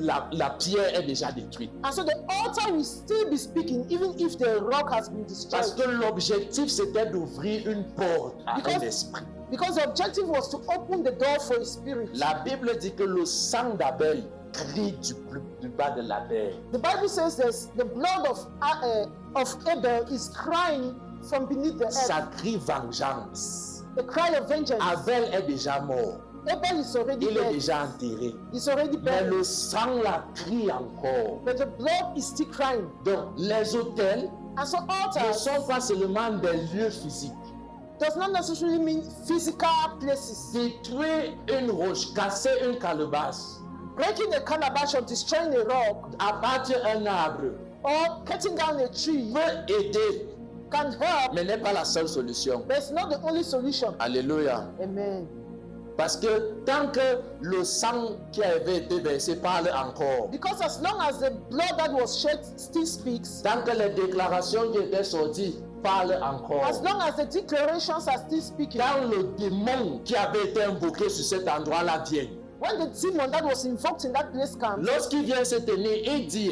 la pierre est déjà détruite. And so the altar will still be speaking even if the rock has been Parce destroyed. que l'objectif c'était d'ouvrir une porte à Because- un esprit. Because the objective was to open the door for a spirit. La Bible dit que le sang d'Abel crie du bas de la terre. The Bible says this, the blood of Abel is crying from beneath the earth. Ça crie vengeance. A cry of vengeance. Abel est déjà mort. Abel is already Il est dead. déjà enterré. He's already Mais buried. le sang la crie encore. But the blood is still crying. Donc les autels And so ne altars sont pas seulement des lieux physiques. does not necessarily mean physical places. Détruire une roche, casser une calebasse, Breaking a calabash or destroying a rock abattre un arbre or cutting down a tree peut aider, can help, mais n'est pas la seule solution. but it's not the only solution. Alléluia. Amen. Parce que tant que le sang qui avait été versé parle encore, Because as long as the blood that was shed still speaks, tant que les déclarations qui étaient sorties parlent encore, as long as the declarations are still speaking, quand le démon qui avait été invoqué sur cet endroit-là vient, when the demon that was invoked in that place comes, lorsqu'il vient se tenir, il dit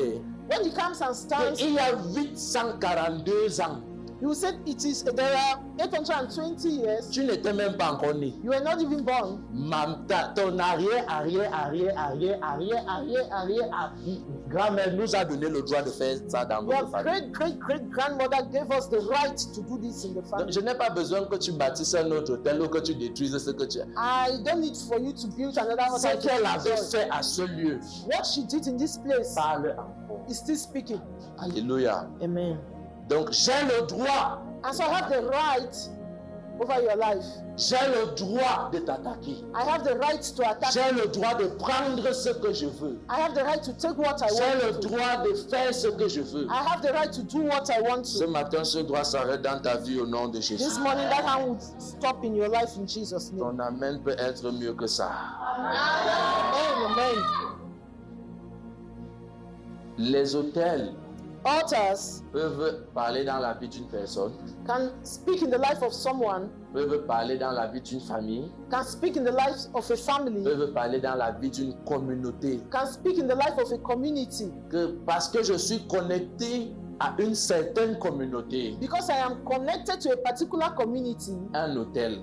when he comes and stands, qu'il y a 842 ans, you said there are 820 years, tu n'étais même pas encore né. you were not even born. Ton grand-mère nous a donné le droit de faire ça dans Your notre famille. great grandmother gave us the right to do this in the Donc, family. je n'ai pas besoin que tu bâtisses un autre hôtel ou que tu détruises ce que tu as. I don't need for you to build another Ce hotel. qu'elle avait fait à ce lieu What she did in this place parle encore. is still speaking. Alléluia. Amen. Donc j'ai le droit, And so I have the right over your life. j'ai le droit de t'attaquer. I have the right to attack. J'ai le droit de prendre ce que je veux. I have the right to take what I J'ai le want to. droit de faire ce que je veux. I have the right to do what I want Ce to. matin, ce droit s'arrête dans ta vie au nom de This Jésus. morning, that hand would stop in your life in Jesus' name. Ton amen peut être mieux que ça. Amen. Les hôtels Altars peuvent parler dans la vie d'une personne, can speak in the life of someone, peuvent parler dans la vie d'une famille, can speak in the life of a family, peuvent parler dans la vie d'une communauté. can speak in the life of a community. Parce que je suis connecté à une certaine communauté, Because I am connected to a particular community, un hôtel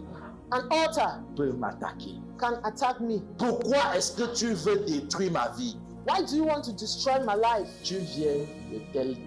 an altar peut m'attaquer. can attack me. Pourquoi est-ce que tu veux détruire ma vie? Why do you want to destroy my life? Tu viens de tel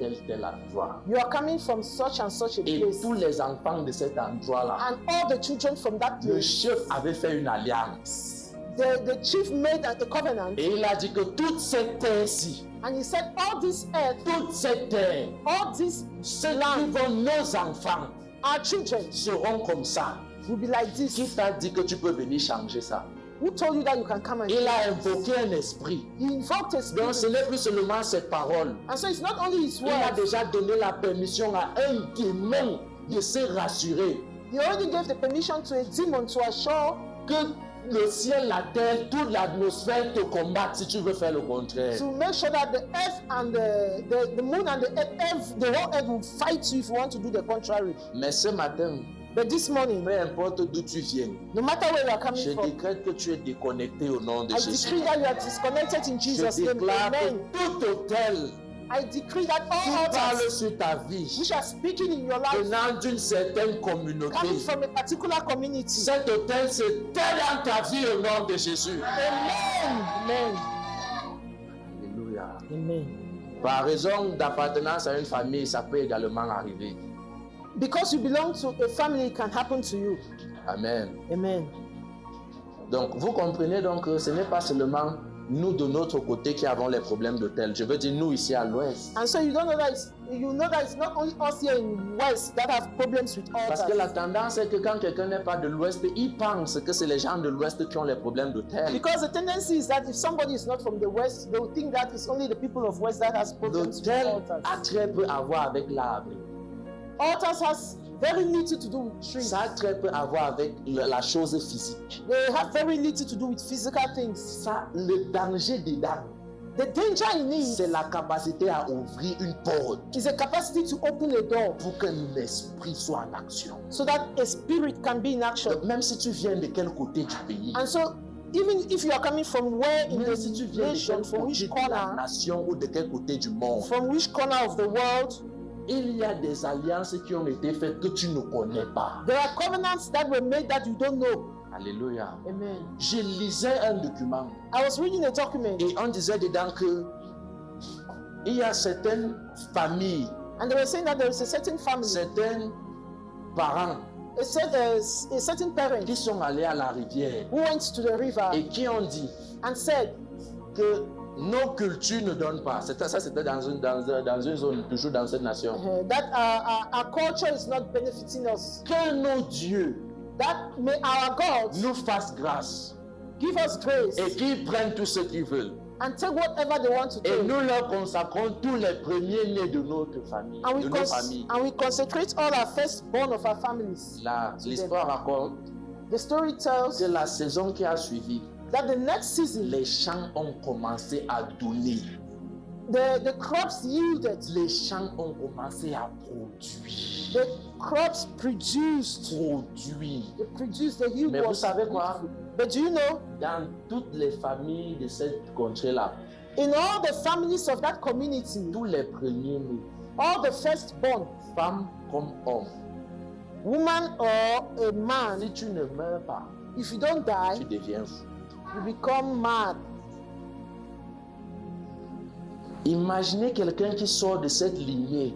endroit. You are coming from such and such a Et place. tous les enfants de cet endroit-là, And all the children from that le place, chef avait fait une alliance. the chief made a covenant. Et il a dit que toute cette terre-ci, And he said, all this earth, toute cette terre, all this ceux qui land, vont, nos enfants, our children seront comme ça. will be like Qui this. t'a dit que tu peux venir changer ça? Who told you that you can come and Il a invoqué un esprit. He invoked a Donc ce spirit. n'est plus seulement cette parole. And so it's not only his Il a word. déjà donné la permission à un démon de se rassurer He already gave the permission to a demon to assure que le ciel, la terre, toute l'atmosphère te combattent si tu veux faire le contraire. to make sure that the earth and the moon and the earth, the whole earth will fight you if you want to do the contrary. Mais ce matin, But this morning, peu importe d'où tu viens, no matter where you are je coming from, décrète que tu es déconnecté au nom de I Jésus. decree that you are disconnected in Je Jesus' name. déclare que Amen. tout hôtel I decree that qui all parle altars sur ta vie, which are speaking in your life, venant d'une certaine communauté, coming from a particular community. cet hôtel se tait dans ta vie au nom de Jésus. Amen. Amen. Alléluia. Amen. Par raison d'appartenance à une famille, ça peut également arriver. Because you belong to a family, it can happen to you. Amen. Amen. Donc, vous comprenez donc que ce n'est pas seulement nous de notre côté qui avons les problèmes d'hôtel. Je veux dire nous ici à l'ouest. And so you don't know that it's not only us here in West that have problems with Parce que la altars. tendance est que quand quelqu'un n'est pas de l'ouest, il pense que c'est les gens de l'ouest qui ont les problèmes d'hôtel. Because the tendency is that if somebody is not from the West, they will think that it's only the people of West that has problems with L'hôtel altars. a très peu à voir avec l'arbre. Altars has very little to do with trees. Ça a très peu à voir avec la chose physique. They have very little to do with physical things. Ça, le danger dedans, The danger in it c'est la capacité à ouvrir une porte is a capacity to open a door pour qu'un esprit soit en action. so that a spirit can be in action. Donc, même si tu viens de quel côté du pays, And so, even if you are coming from where in même si tu the viens de nation, quel from côté which de la corner, nation ou de quel côté du monde, from which corner of the world, il y a des alliances qui ont été faites que tu ne connais pas. there are covenants that were made that you don't know. Alléluia. Amen. Je lisais un document I was reading a document, et on disait dedans que il y a certaines familles, and they were saying that there is a certain family, certains parents a certain parent qui sont allés à la rivière who went to the river et qui ont dit and said que nos cultures ne donnent pas. C'était dans une zone, toujours dans cette nation. that our culture is not benefiting us. Que nos dieux That may our God nous fassent grâce give us grace et qu'ils prennent tout ce qu'ils veulent. and take whatever they want to Et take. nous leur consacrons tous les premiers-nés de notre famille, And de nos familles. we consecrate all our firstborn of our families. L'histoire raconte The story tells que la saison qui a suivi, that the next season, les champs ont commencé à donner. the crops yielded, Les champs ont commencé à produire. the crops produced, Produire. the yield Mais vous was savez quoi? beautiful. But do you know, Dans toutes les familles de cette contrée-là, in all the families of that community, tous les premiers-nés, all the firstborn, femmes comme hommes, woman or a man, si tu ne meurs pas, if you don't die, tu deviens fou. you become mad. Imaginez quelqu'un qui sort de cette lignée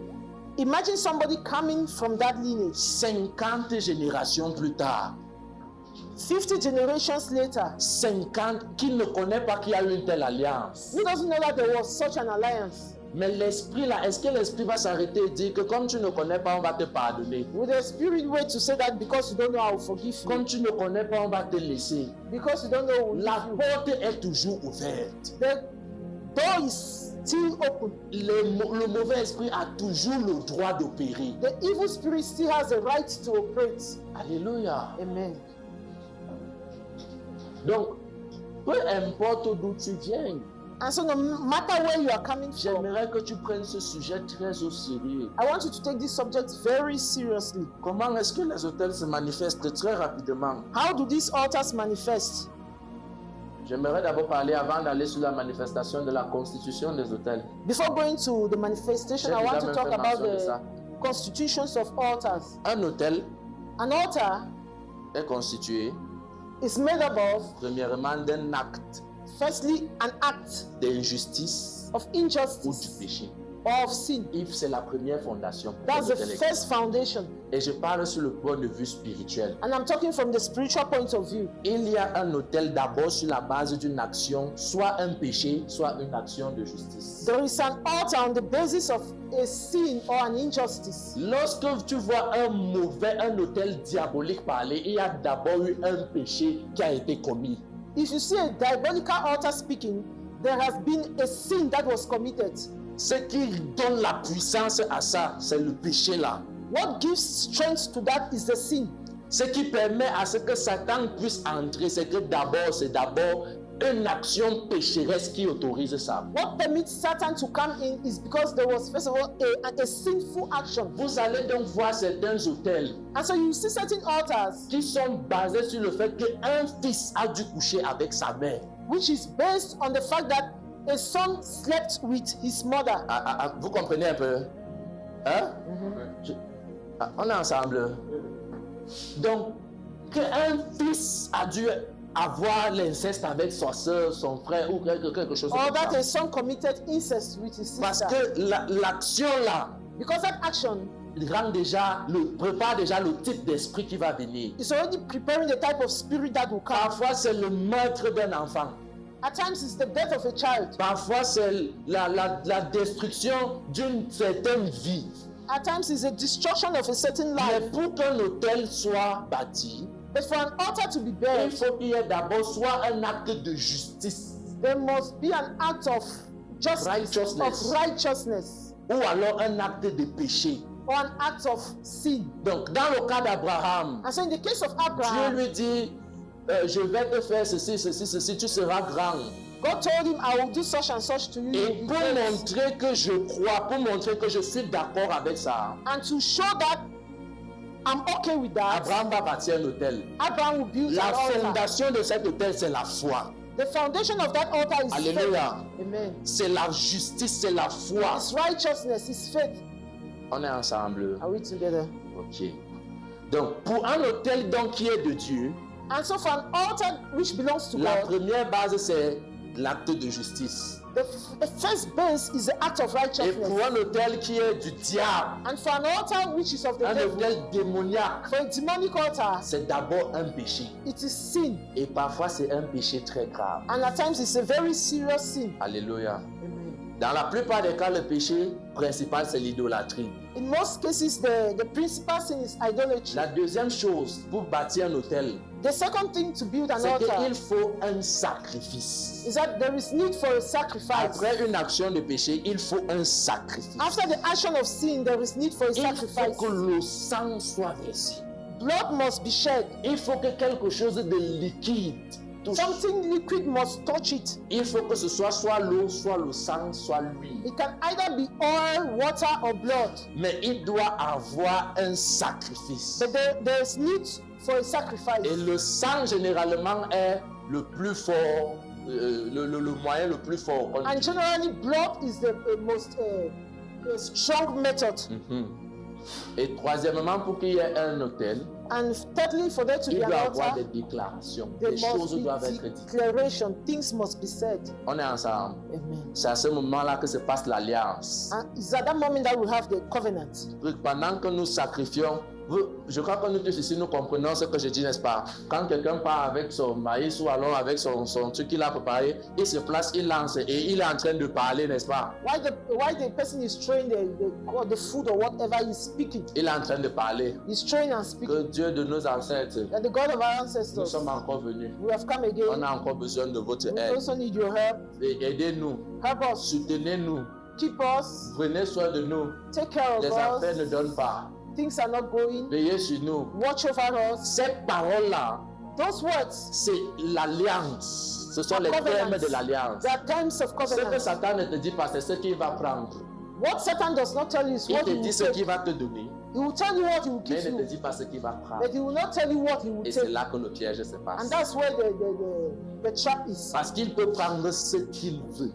Imagine somebody coming from that lineage. 50 générations plus tard, 50 generations later, 50 qui ne connaît pas qu'il y a eu une telle alliance. who doesn't know that there was such an alliance? Mais l'esprit là, est-ce que l'esprit va s'arrêter et dire que comme tu ne connais pas, on va te pardonner? With the spirit way to say that because you don't know, I will forgive you. Comme tu ne connais pas, on va te laisser. Because you don't know, La porte est toujours ouverte. the door is still open. Le mauvais esprit a toujours le droit d'opérer. The evil spirit still has the right to operate. Alléluia. Amen. Donc, peu importe d'où tu viens, And so no matter where you are coming from, j'aimerais que tu prennes ce sujet très au sérieux. I want you to take this subject very seriously. Comment est-ce que les hôtels se manifestent très rapidement? How do these altars manifest? J'aimerais d'abord parler, avant d'aller sur la manifestation de la constitution des hôtels. Before going to the manifestation, I want to talk about de ça. the constitutions of altars. Un hôtel An altar est constitué is made up of, premièrement d'un acte Firstly, an act d'injustice of ou du injustice péché. or of sin. If c'est la première fondation. pour That's que the nous élection. first foundation. Et je parle sur le point de vue spirituel. And I'm talking from the spiritual point of view. Il y a un autel d'abord sur la base d'une action, soit un péché, soit une action de justice. There is an altar on the basis of a sin or an injustice. Lorsque tu vois un autel diabolique parler, il y a d'abord eu un péché qui a été commis. If you see a diabolical altar speaking, there has been a sin that was committed. Ce qui donne la puissance à ça, c'est le péché là. What gives strength to that is the sin. Ce qui permet à ce que Satan puisse entrer, c'est que c'est d'abord une action pécheresse qui autorise ça. What permits Satan to come in is because there was first of all a sinful action. Vous allez donc voir certains autels And so you see certain altars qui sont basés sur le fait qu'un fils a dû coucher avec sa mère. which is based on the fact that a son slept with his mother. Vous comprenez un peu? Hein? On est ensemble. Donc, qu'un fils a dû avoir l'inceste avec sa soeur, son frère ou quelque chose Or comme that ça. a son committed incest with his Parce sister. que l'action là Because that action prépare déjà le type d'esprit qui va venir. is already preparing the type of spirit that will come. Parfois, c'est le meurtre d'un enfant. At times it's the death of a child. Parfois, c'est la destruction d'une certaine vie. At times it's a destruction of a certain Mais life. pour qu'un hôtel soit bâti, But for an altar to be il built, faut qu'il y ait d'abord soit un acte de justice there must be an act of justice, Righteousness. of righteousness, ou alors un acte de péché. or an act of sin. Donc, dans le cas d'Abraham, And so in the case of Dieu Abraham, lui dit, je vais te faire ceci, ceci, ceci, tu seras grand. God told him, I will do such and such to you. Et You will pour be great. montrer que je crois, pour montrer que je suis d'accord avec ça, And to show that I'm okay with that, Abraham va bâtir un hôtel. Abraham will build La an altar. fondation de cet hôtel, c'est la foi. The foundation of that altar is faith. Alléluia. Amen. C'est la justice, c'est la foi. It's righteousness, it's faith. On est ensemble. Are we together? Ok. Donc, pour un hôtel donc qui est de Dieu, And so for an altar which belongs to la God, première base, c'est l'acte de justice. the first base is the act of Et righteousness. pour un hôtel qui est du diable, And for an altar which is of the un devil, hôtel démoniaque, for a demonic altar, c'est d'abord un péché. it is sin. Et parfois, c'est un péché très grave. And at times it's a very serious sin. Alléluia. Amen. Dans la plupart des cas, le péché principal, c'est l'idolâtrie. In most cases, the principal sin is idolatry. La deuxième chose pour bâtir un hôtel, The second thing to build an c'est altar qu'il faut un sacrifice. is that there is need for a sacrifice. Après une action de péché, il faut un sacrifice. After the action of sin, there is need for a Il faut sacrifice. que le sang soit versé. Blood must be shed. Il faut que quelque chose de liquide touche. Something liquid must touch it. Il faut que ce soit l'eau, soit le sang, soit l'huile. It can either be oil, water, or blood. Mais il doit avoir un sacrifice. But there is need for a sacrifice. Et le sang, généralement, est le plus fort, le moyen le plus fort. And generally, blood is the most strong method. Mhm. Et troisièmement, pour qu'il y ait un hôtel, And thirdly, for there to il be an doit avoir altar, des déclarations. there Les choses must doivent be être dites. declaration. Things must be said. On est ensemble. Amen. C'est à ce moment-là que se passe l'alliance. And it's at that moment that we have the covenant. Pendant que nous sacrifions, je crois que nous tous ici, nous comprenons ce que je dis, n'est-ce pas? Quand quelqu'un part avec son maïs ou alors avec son truc qu'il a préparé, il se place, il lance et il est en train de parler, n'est-ce pas? Why the person is throwing the food or whatever he's speaking. Il est en train de parler. He's throwing and speaking. Que Dieu de nos ancêtres, That the God of our nous ancestors, sommes encore venus. we have come On again. a encore besoin de votre We aide. also need your help. Et aidez-nous, Help us. soutenez-nous, Keep us. prenez soin de nous. Take care of Les affaires us. ne donnent pas. Things are not going. Veillez sur nous. Watch over us. Cette parole-là, Those words, c'est l'alliance. Ce sont les Covenants. termes de l'alliance. they are terms of Ce que covenant. Satan ne te dit pas, c'est ce qu'il va prendre. What Satan does not tell you is Il what te he will dit ce take. qu'il va te donner, He will tell you what he will mais give il ne te you, dit pas ce qu'il va prendre. but he will not tell you what he will Et c'est take. là que le piège se And passe. that's where the trap is. Parce qu'il peut prendre ce qu'il veut.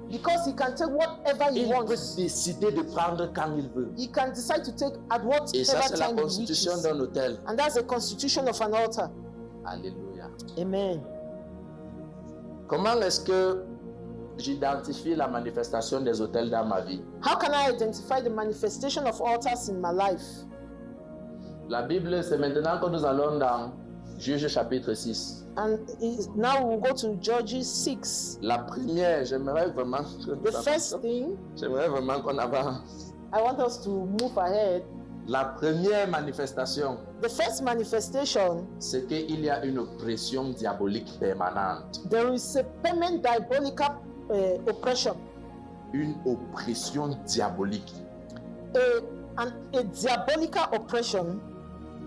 Because he can take whatever he Il peut wants. décider de prendre quand il veut. He can decide to take at Et ça, whatever c'est la time he constitution wishes. d'un hôtel. And that's the constitution of an altar. Alléluia. Amen. Comment est-ce que j'identifie la manifestation des autels dans ma vie? How can I identify the manifestation of altars in my life? La Bible, c'est maintenant que nous allons dans Juge chapitre 6. And now we'll go to Judges 6. La première, j'aimerais vraiment qu'on avance. I want us to move ahead. La première manifestation, The first manifestation, c'est qu'il y a une oppression diabolique permanente. there is a permanent diabolical oppression. Une oppression diabolique. A diabolical oppression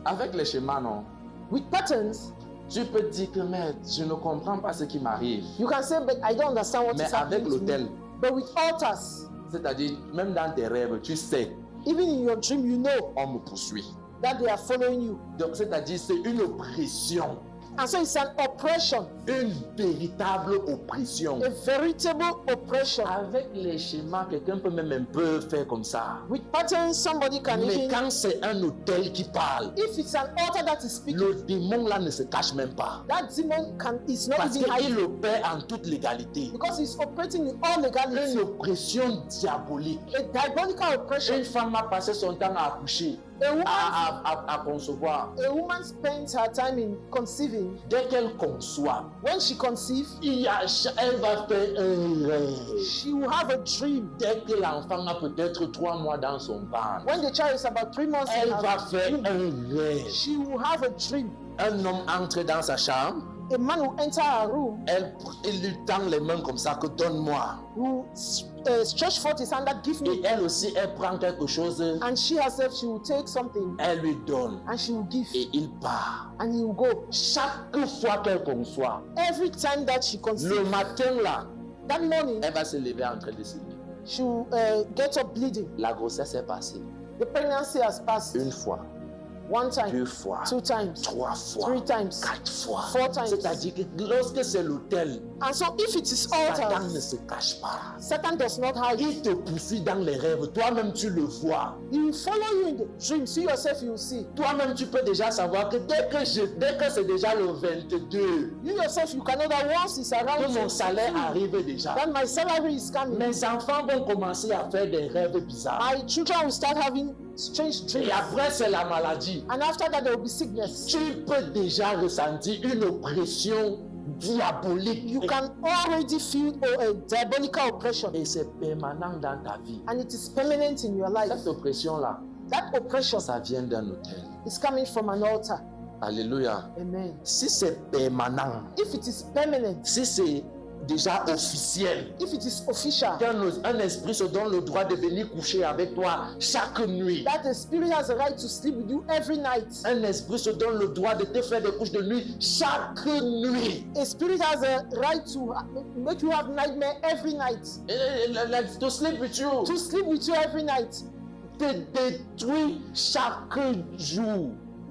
Avec les schémas, non? with patterns. Tu peux dire que mais je ne comprends pas ce qui m'arrive. You can say, but I don't understand what Mais is avec happening to me. l'autel, But with altars, c'est-à-dire même dans tes rêves, tu sais, even in your dream, you know on me poursuit. that they are following you. Donc c'est-à-dire c'est une oppression, And so it's an oppression, une véritable oppression. a veritable oppression. Avec les schémas, quelqu'un peut même un peu faire comme ça. With patterns, somebody can Mais even, quand c'est un autel qui parle, if it's an altar that is speaking, le démon là ne se cache même pas. that demon is not Parce even hiding, qu'il opère en toute légalité. because he's operating in all Une legality. oppression diabolique. A diabolical oppression. Une femme a passé son temps à accoucher, à concevoir. A woman spends her time in conceiving. Dès qu'elle conçoit, When she conceives, elle va faire un rêve. she will have a dream. Dès que l'enfant a peut-être 3 mois dans son ventre, When the child is about 3 months elle in va her faire womb, un rêve. she will have a dream. Un homme entre dans sa chambre, A man will enter her room, il lui tend les mains comme ça que donne-moi. will stretch forth his hand that give Et me, elle aussi, elle prend quelque chose, and she herself, she will take something elle lui donne. and she will give, Et il part. and he will go. Chaque fois qu'elle conçoit, Every time that she le conceives, matin là, that morning, elle va se lever en train de saigner. she will get up bleeding. La grossesse est passée. The pregnancy has passed. Une fois, 1 time, 2 fois, 2 times, 3 fois, 3 times, 4 fois. 4 times. C'est-à-dire que lorsque c'est l'autel, And so if it is Satan ne altars, se cache pas. Satan does not hide. Il te poursuit dans les rêves. Toi-même, tu le vois. He will follow you in the dreams. You yourself, you will see. Toi-même, tu peux déjà savoir que dès que c'est déjà le 22, You yourself, you can know that once it's que around, mon salaire arrive déjà. then my salary is coming. Mes enfants vont commencer à faire des rêves bizarres. My children will start having strange dreams. Et après, c'est la maladie. And after that, there will be sickness. Tu peux déjà ressentir une oppression diabolique. You can already feel a diabolical oppression. Et c'est permanent dans ta vie. And it is permanent in your life. Cette oppression-là, That oppression ça vient d'un autel. is coming from an altar. Alléluia. Amen. Si c'est permanent, If it is permanent, si c'est déjà officiel, if it is official, qu'un esprit se donne le droit de venir coucher avec toi chaque nuit. that the spirit has a right to sleep with you every night. Un esprit se donne le droit de te faire des couches de nuit chaque nuit. A spirit has a right to make you have nightmare every night. To sleep with you. To sleep with you every night. Te détruit chaque jour.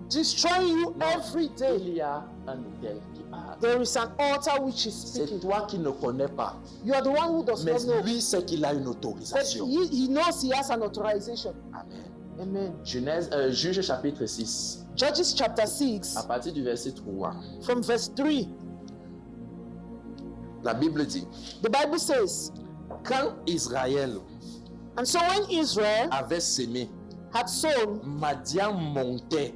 Destroying you every day. Il y a un autel qui parle. There is an altar which is C'est speaking. toi qui ne connais pas. You are the one who does Mais not know. lui sait qu'il a une But autorisation. he knows he has an authorization. Amen. Amen. Juge chapitre 6, Judges chapter 6, à partir du verset 3. from verse 3. La Bible dit, The Bible says, quand Israël and so when Israel avait sémé, had sown, Madian montait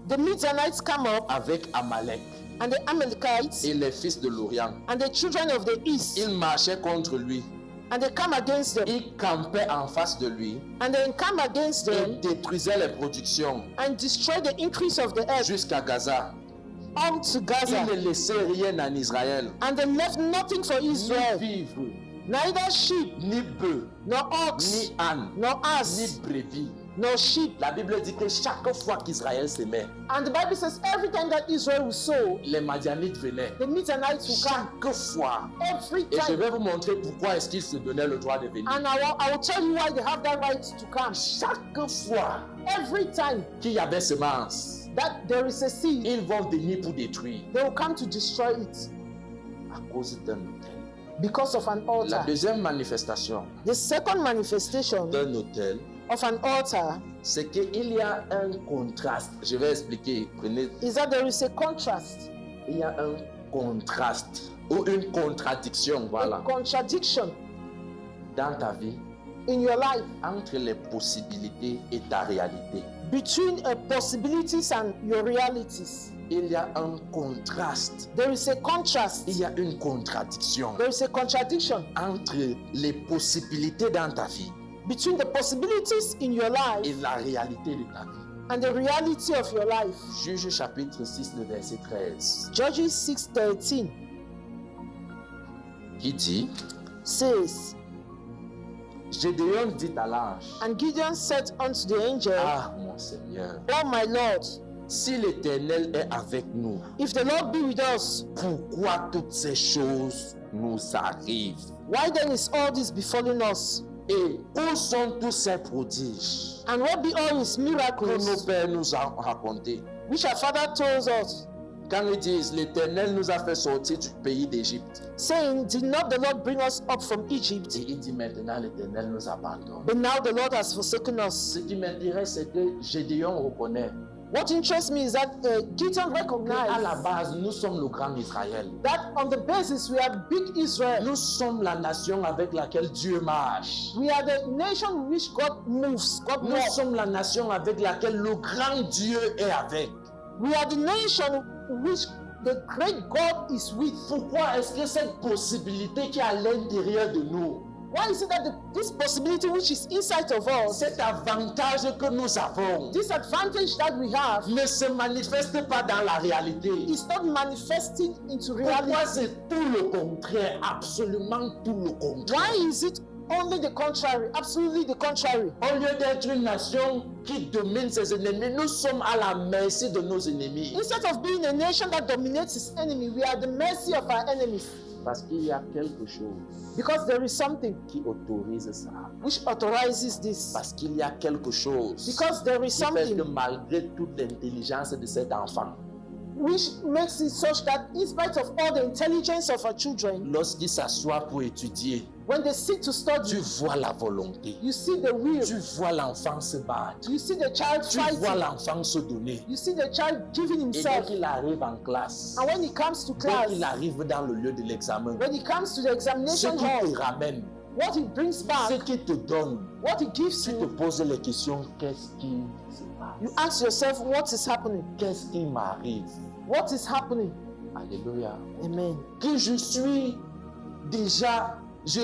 the Midianites come up, avec Amalek and the Amalekites, et les fils de l'Orient. and the children of the east, Ils marchaient contre lui. and they come against them, Ils campaient en face de lui and they come against et them, détruisaient les productions and destroy the increase of the earth jusqu'à Gaza. unto Ils Gaza. ne laissaient rien en Israël. And they left nothing for Ni Israel, vivre, neither sheep, ni bœufs, nor ox, ni ânes, nor ni ass, brebis. nor sheep. La Bible dit que chaque fois qu'Israël s'aimait, And the Bible says every time that Israel will sow, les Madianites venaient. the Midianites will come. Chaque fois. Every Et je time. vais vous montrer pourquoi est-ce qu'ils se donnaient le droit de venir. And I will tell you why they have that right to come. Chaque fois Every time qu'il y avait semence, that there is a seed, ils vont venir pour détruire they will come to destroy it à cause d'un autel. because of an La altar. deuxième manifestation The second manifestation d'un autel, of an altar c'est qu'il y a un contraste. Je vais expliquer. Prenez. is that there is a contrast. Il y a un contraste ou une contradiction, voilà, a contradiction dans ta vie in your life entre les possibilités et ta réalité. between possibilities and your realities. Il y a un contraste, There is a contrast. il y a une contradiction There is a contradiction entre les possibilités dans ta vie between the possibilities in your life et la réalité de ta vie. and the reality of your life. Juge chapitre 6, le verset 13, Judges 6:13 qui dit, says, Gédéon dit à l'ange, and Gideon said unto the angel, ah mon Seigneur, Oh my Lord, si l'Éternel est avec nous, if the Lord be with us, pourquoi toutes ces choses nous arrivent? why then is all this befalling us? Et où sont tous ces prodiges And what be all his que nos miracles pères nous ont racontés? which our father told us, Quand ils disent, l'Éternel nous a fait sortir du pays d'Égypte. saying, Did not the Lord bring us up from Egypt? Et il dit maintenant, l'Éternel nous abandonne. But now the Lord has forsaken us. Ce qui m'intéresse, c'est que Gédéon reconnaît What interests me is that Gideon qu'à la recognized base, nous sommes le grand Israël. that on the basis we are big Israel. Nous sommes la nation avec laquelle Dieu marche. We are the nation which God moves. God Nous walks. sommes la nation avec laquelle le grand Dieu est avec. We are the nation which the great God is with. Pourquoi est-ce que cette possibilité qui est à l'intérieur de nous, Why is it that this possibility which is inside of us, cet avantage que nous avons, this advantage that we have, ne se manifeste pas dans la réalité? is not manifesting into Pourquoi reality? c'est tout le contraire, absolument tout le contraire? Why is it only the contrary? Absolutely the contrary. Au lieu d'être une nation qui domine ses ennemis, nous sommes à la merci de nos ennemis. Instead of being a nation that dominates its enemy, we are at the mercy of our enemies. Parce qu'il y a quelque chose Because there is something qui autorise ça. which authorizes this. Parce qu'il y a quelque chose Because there is qui fait que something malgré toute l'intelligence de cet enfant, which makes it such that in spite of all the intelligence of our children, lorsqu'il s'assoit pour étudier, when they sit to tu study, vois la volonté. you see the will, Tu vois l'enfant se battre. you see the child Tu vois fighting, l'enfant se donner. you see the child giving Et dès himself. qu'il arrive en classe, And when he comes to dès class, qu'il arrive dans le lieu de l'examen, when he comes to the ce examination qui hall, te ramène, what he brings ce back, qui te donne, what he gives tu te you, poses les questions, qu'est-ce qui se you passe? ask yourself, what is happening? Qu'est-ce qui m'arrive? What is happening? Alléluia. Amen. Que je suis déjà, j'ai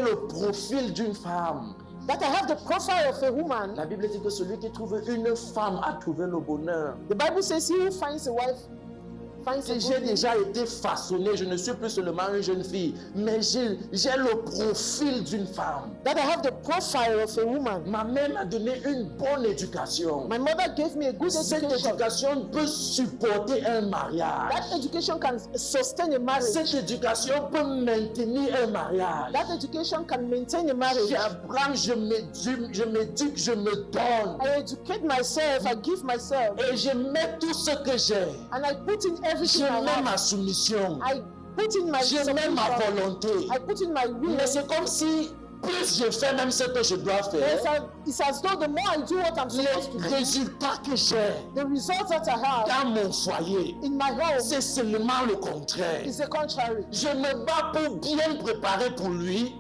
le profil d'une femme. That I have the profile of a woman. La Bible dit que celui qui trouve une femme a trouvé le bonheur. The Bible says, he who finds a wife finds a Que j'ai good thing. déjà été façonné, je ne suis plus seulement une jeune fille, mais j'ai le profil d'une femme. That I have the profile of a woman. Ma mère m'a donné une bonne éducation. My mother gave me a good Cette education. éducation peut supporter un mariage. That education can sustain a marriage. Cette éducation peut maintenir un mariage. That education can maintain a marriage. J'apprends, je m'éduque, je me donne. I educate myself, I give myself, Et je mets tout ce que j'ai. and I put in Je everything I mets have. ma soumission. I put in my Je mets ma submission. volonté. I put in my will. Mais c'est comme si plus je fais même ce que je dois faire, It's as though the more I do what I'm supposed to les do, résultats que j'ai the results that I have dans mon foyer, in my home c'est seulement le contraire. is the contrary. Je me bats pour bien préparer pour lui.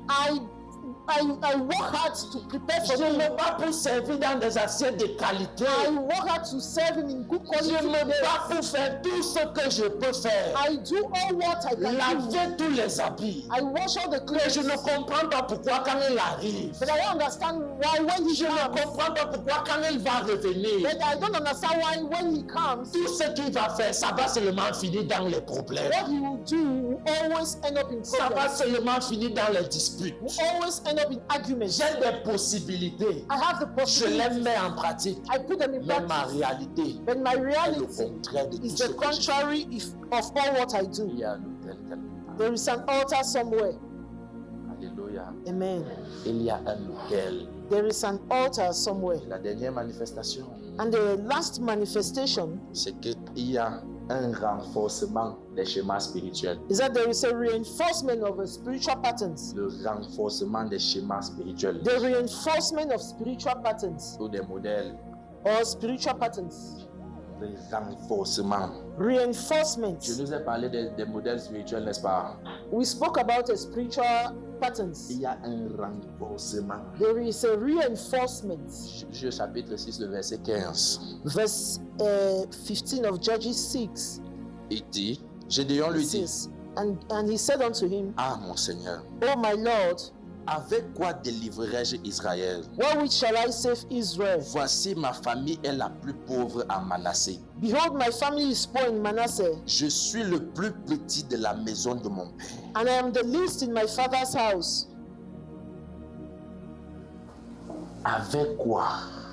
I work hard to prepare for Je him. me bats pour servir dans des assiettes de qualité. I work hard to serve him in good Je quality. me bats pour faire tout ce que je peux faire. I do all what I can do. Laver tous les habits. I wash all the Mais je clothes. ne comprends pas pourquoi quand il arrive. But I don't understand why when he Je ne comes. comprends pas pourquoi quand il va revenir. But I don't understand why when he comes, Tout ce qu'il va faire, ça va seulement finir dans les problèmes. what he will do will always end up in Ça va problems. seulement finir dans les disputes. Will always end up in arguments. J'ai des possibilités. I have the Je les possibility. mets en pratique. I put them in Mais ma practice. réalité But my est le reality contraire de tout is ce the que je fais. contrary of all what I Il do. y a un hôtel quelque part. There is an altar somewhere. Alléluia. Amen. Il y a un hôtel. There is an altar somewhere. La dernière manifestation, And the last manifestation c'est qu'il y a un renforcement des schémas spirituels. is that there is a reinforcement of spiritual patterns. Le renforcement des schémas spirituels. The reinforcement of spiritual patterns Ou des modèles. or spiritual patterns. renforcement. Reinforcement. Je nous ai parlé des modèles spirituels, n'est-ce pas? We spoke about a spiritual patterns. Il y a un renforcement. There is a reinforcement. Juge chapitre 6, le verset 15. Verse 15 of Judges 6 Il dit, Gédéon lui dit, says, and he said unto him, ah mon Seigneur, O my Lord, avec quoi délivrerai-je Israël? wherewith shall I save Israel? Voici ma famille est la plus pauvre à Manassé. Behold, my family is poor in Manasseh, Je suis le plus petit de la maison de mon père. and I am the least in my father's house. Avec quoi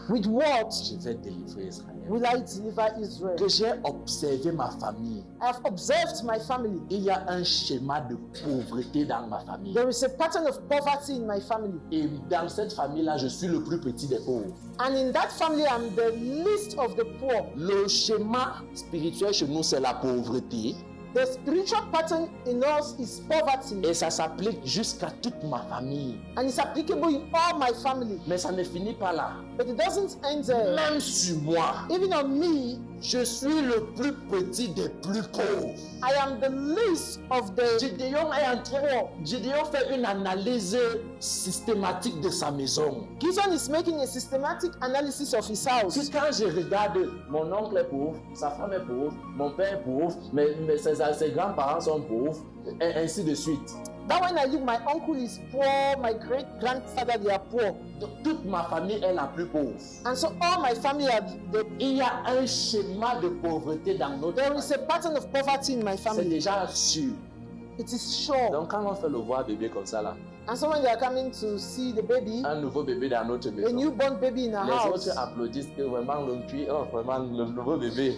With what je vais délivrer Israël? will I deliver Israel? Que j'ai observé ma famille. I have observed my family. Il y a un schéma de pauvreté dans ma famille. There is a pattern of poverty in my family. Et dans cette famille-là, je suis le plus petit des pauvres. And in that family, I'm the least of the poor. Le schéma spirituel chez nous, c'est la pauvreté. The spiritual pattern in us is poverty. Et ça s'applique jusqu'à toute ma famille. And it's applicable in all my family. Mais ça ne finit pas là. But it doesn't end there. Même sur moi, Even on me, je suis le plus petit des plus pauvres. I am the least of the Gédéon est en train. Gédéon fait une analyse systématique de sa maison. Gideon is making a systematic analysis of his house. Puis quand je regarde, mon oncle est pauvre, sa femme est pauvre, mon père est pauvre, mais ses grands-parents sont pauvres, et ainsi de suite. That when I look, my uncle is poor, my great grandfather they are poor, Donc, toute ma famille est la plus pauvre. and so all my family are the. Il y a un schéma de pauvreté dans notre There famille. is a pattern of poverty in my C'est family. déjà sûr. It is sure. Donc quand on fait le voir bébé comme ça là, And so when they are coming to see the baby, un nouveau bébé dans notre a maison, newborn baby in our les house, autres applaudissent que vraiment vraiment le nouveau bébé.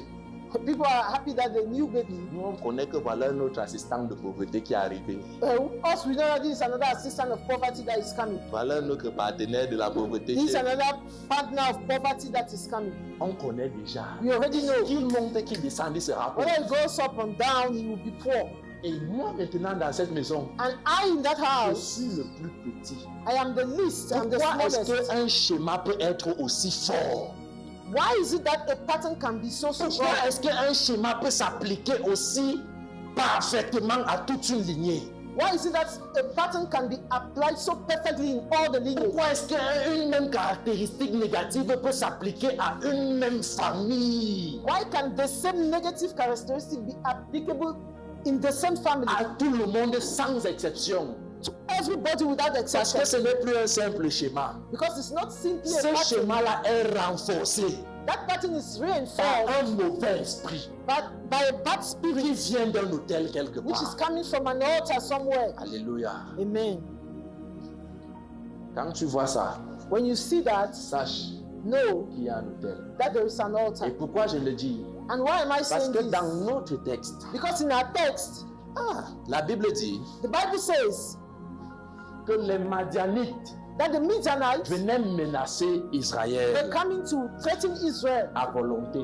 people are happy that the new baby. Nous on connaît que voilà un autre assistant de pauvreté qui est arrivé. Us, we know that this is another assistant of poverty that is coming. Voilà un autre partenaire de la pauvreté. This is qui est- another partner of poverty that is coming. On connaît déjà. We already know. Qu'il monte, qu'il descende, il sera pauvre. Whether it goes up and down, he will be poor. Et moi maintenant dans cette maison, And I in that je house, suis le plus petit. I am the least, I'm the Pourquoi est-ce smallest. qu'un schéma peut être aussi fort? Why is it that a pattern can be so strong? Pourquoi est-ce qu'un schéma peut s'appliquer aussi parfaitement à toute une lignée? Why is it that a pattern can be applied so perfectly in all the lineage? Pourquoi est-ce qu'une même caractéristique négative peut s'appliquer à une même famille? Why can the same negative characteristic be applicable in the same family À tout le monde sans exception. to everybody without Parce exception? que ce n'est plus un simple schéma. Because it's not simply a Ce pattern. schéma-là est renforcé That pattern is par reinforced un mauvais esprit but by a bad qui spirit vient d'un hôtel quelque which is part. coming from an altar somewhere. Alléluia. Amen. Quand tu vois ça, When you see that, sache know qu'il y a un hôtel. that there is an Et altar. pourquoi je le dis? And why am I Parce saying que this? dans notre texte, Because in our text, la Bible dit the Bible says que les Madianites that the Midianites venaient menacer were Israël coming to threaten Israel à volonté.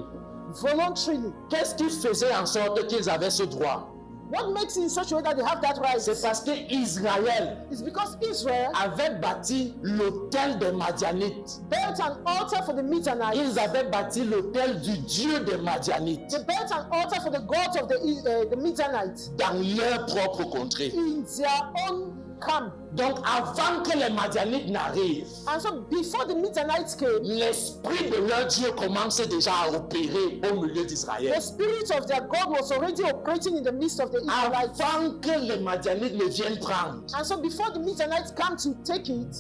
voluntarily. Qu'est-ce qui faisait en sorte qu'ils avaient ce droit? What makes it in such a way that they have that right? C'est parce que Israël It's because Israel avait bâti l'autel des Madianites. built an altar for the Midianites. Ils avaient bâti l'autel du Dieu des Madianites They built an altar for the gods of the Midianites dans leur propre contrée. in their own camp. Donc avant que les Madianites n'arrivent, And so before the Midianites came, l'esprit de leur Dieu commençait déjà à opérer au milieu the d'Israël. spirit of their God was already operating in the midst of the Israelites. Avant que les Madianites ne viennent prendre And so before the Midianites come to take it,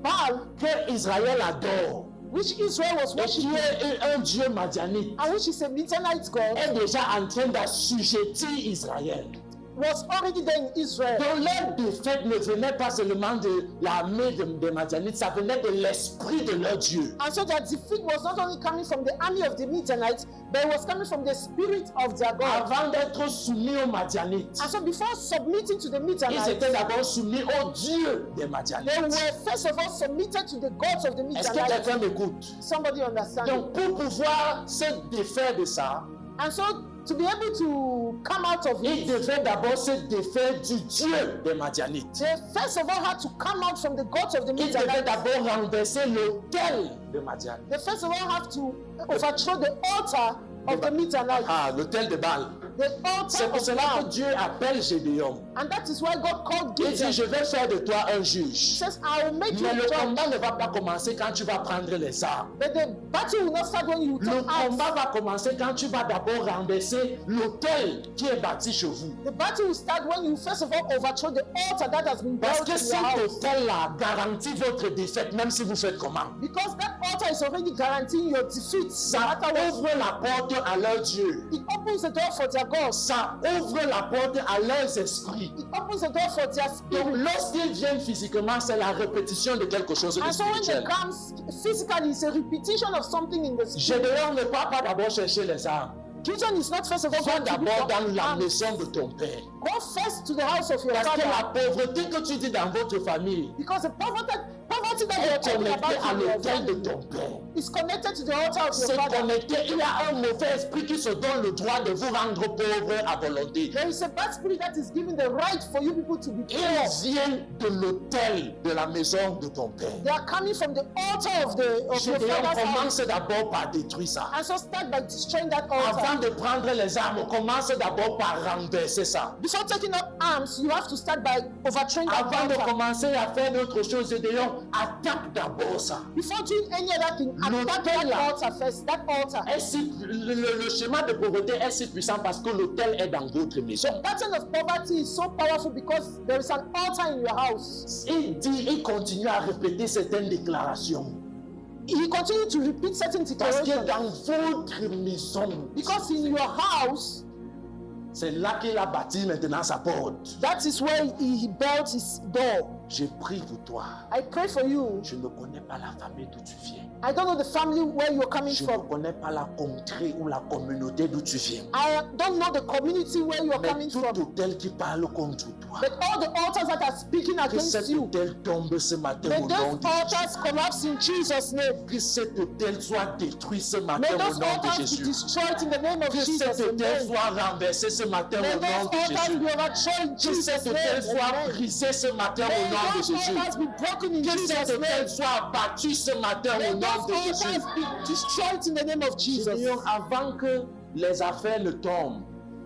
Baal, que Israël adore, which Israel was et qui worshiping, est un Dieu Madianite, and which is a Midianite God, est déjà en train d'assujettir Israël. was already there in Israel. Donc leur défaite ne venait pas seulement de l'armée des Madianites, ça venait de l'esprit de leur Dieu. And so their defeat was not only coming from the army of the Midianites, but it was coming from the spirit of their God. Avant d'être soumis aux Madianites, And so before submitting to the ils Midianites, étaient d'abord soumis au Dieu des they Madianites. were first of all submitted to the gods of the Est-ce que Midianites. quelqu'un m'écoute? Somebody understand? Donc pour pouvoir se défaire de ça, And so to be able to come out of Il it, devait d'abord se défaire du Dieu des Madianites. they first of all had to come out from the gods of the Il devait Midianites. d'abord renverser l'autel de Madian. They first of all have to overthrow the altar of the Midianites, Ah, l'autel de Baal. the C'est altar pour of cela que Baal. Dieu appelle Gédéon. And that is why God called Il dit, Gideon. je vais faire de toi un He juge. says, I will make you Mais le a judge. combat ne va pas commencer quand tu vas prendre les armes. But the battle will not start when you Le take arms. combat va commencer quand tu vas d'abord renverser l'autel qui est bâti chez vous. The battle will start when you first of all overthrow the altar that has been Parce built que in cet your house. autel-là garantit votre défaite, même si vous faites comment. Because that altar is already guaranteeing your defeat. No Ça matter what. ouvre la porte à leur Dieu. It opens the door for their gods. Ça ouvre la porte à leurs esprits. It opens the door for their Donc spirit. lorsqu'ils viennent physiquement, c'est la répétition de quelque chose de And so when they spirituel. come physically, it's a repetition of something in the spirit. Gédéon ne part pas d'abord chercher les armes. Gideon is not first of all Va going to look d'abord for dans la arms. maison de ton père. Go first to the house of your Parce que la father. pauvreté que tu dis dans votre famille Because the poverty that you est are talking connectée à about in your l'autel de family ton père. is connected to the altar of C'est your father. connecté. Il y a un mauvais esprit qui se donne le droit de vous rendre pauvre à volonté. There is a bad spirit that is giving the right for you people to be Ils poor. viennent de l'autel de la maison de ton père. They are coming from the altar of your Gédéon father's house. commence d'abord par détruire ça. And so start by destroying that altar. Avant de prendre les armes, on commence d'abord par renverser ça. Before taking up arms, you have to start by overthrowing that Avant de altar. commencer à faire d'autres choses, Gédéon attaque d'abord ça. Before doing any other thing, attack that altar first. That altar. Le schéma de pauvreté est si puissant parce que l'autel est dans votre maison. The pattern of poverty is so powerful because there is an altar in your house. Il continue à répéter certaines déclarations. He continued to repeat certain Parce que declarations. dans votre maison, Because in your house, c'est là qu'il a bâti maintenant sa porte. that is where he built his door. Je prie pour toi. I pray for you. Je ne connais pas la famille d'où tu viens. I don't know the family where you're coming Je ne from. connais pas la contrée ou la communauté d'où tu viens. I don't know the community where you're Mais coming tout from. autel qui parle contre toi, But all the altars that are speaking que against cet you, autel tombe ce matin may au nom those de Jésus. altars collapse in Jesus' name. Que cet autel soit détruit ce May matin au those nom de altars be Jésus. destroyed in the name of Que Jesus. cet autel Amen. soit renversé ce matin May au those nom de altars Jésus. be overthrown in Que Jesus' cet autel name. soit Amen. brisé ce matin May au nom de those Jésus. altars be broken in Que Jesus' cet autel name. soit abattu ce matin May au nom those de Jésus. altars be destroyed in the name of Jesus. Seigneur, avant que les affaires ne tombent,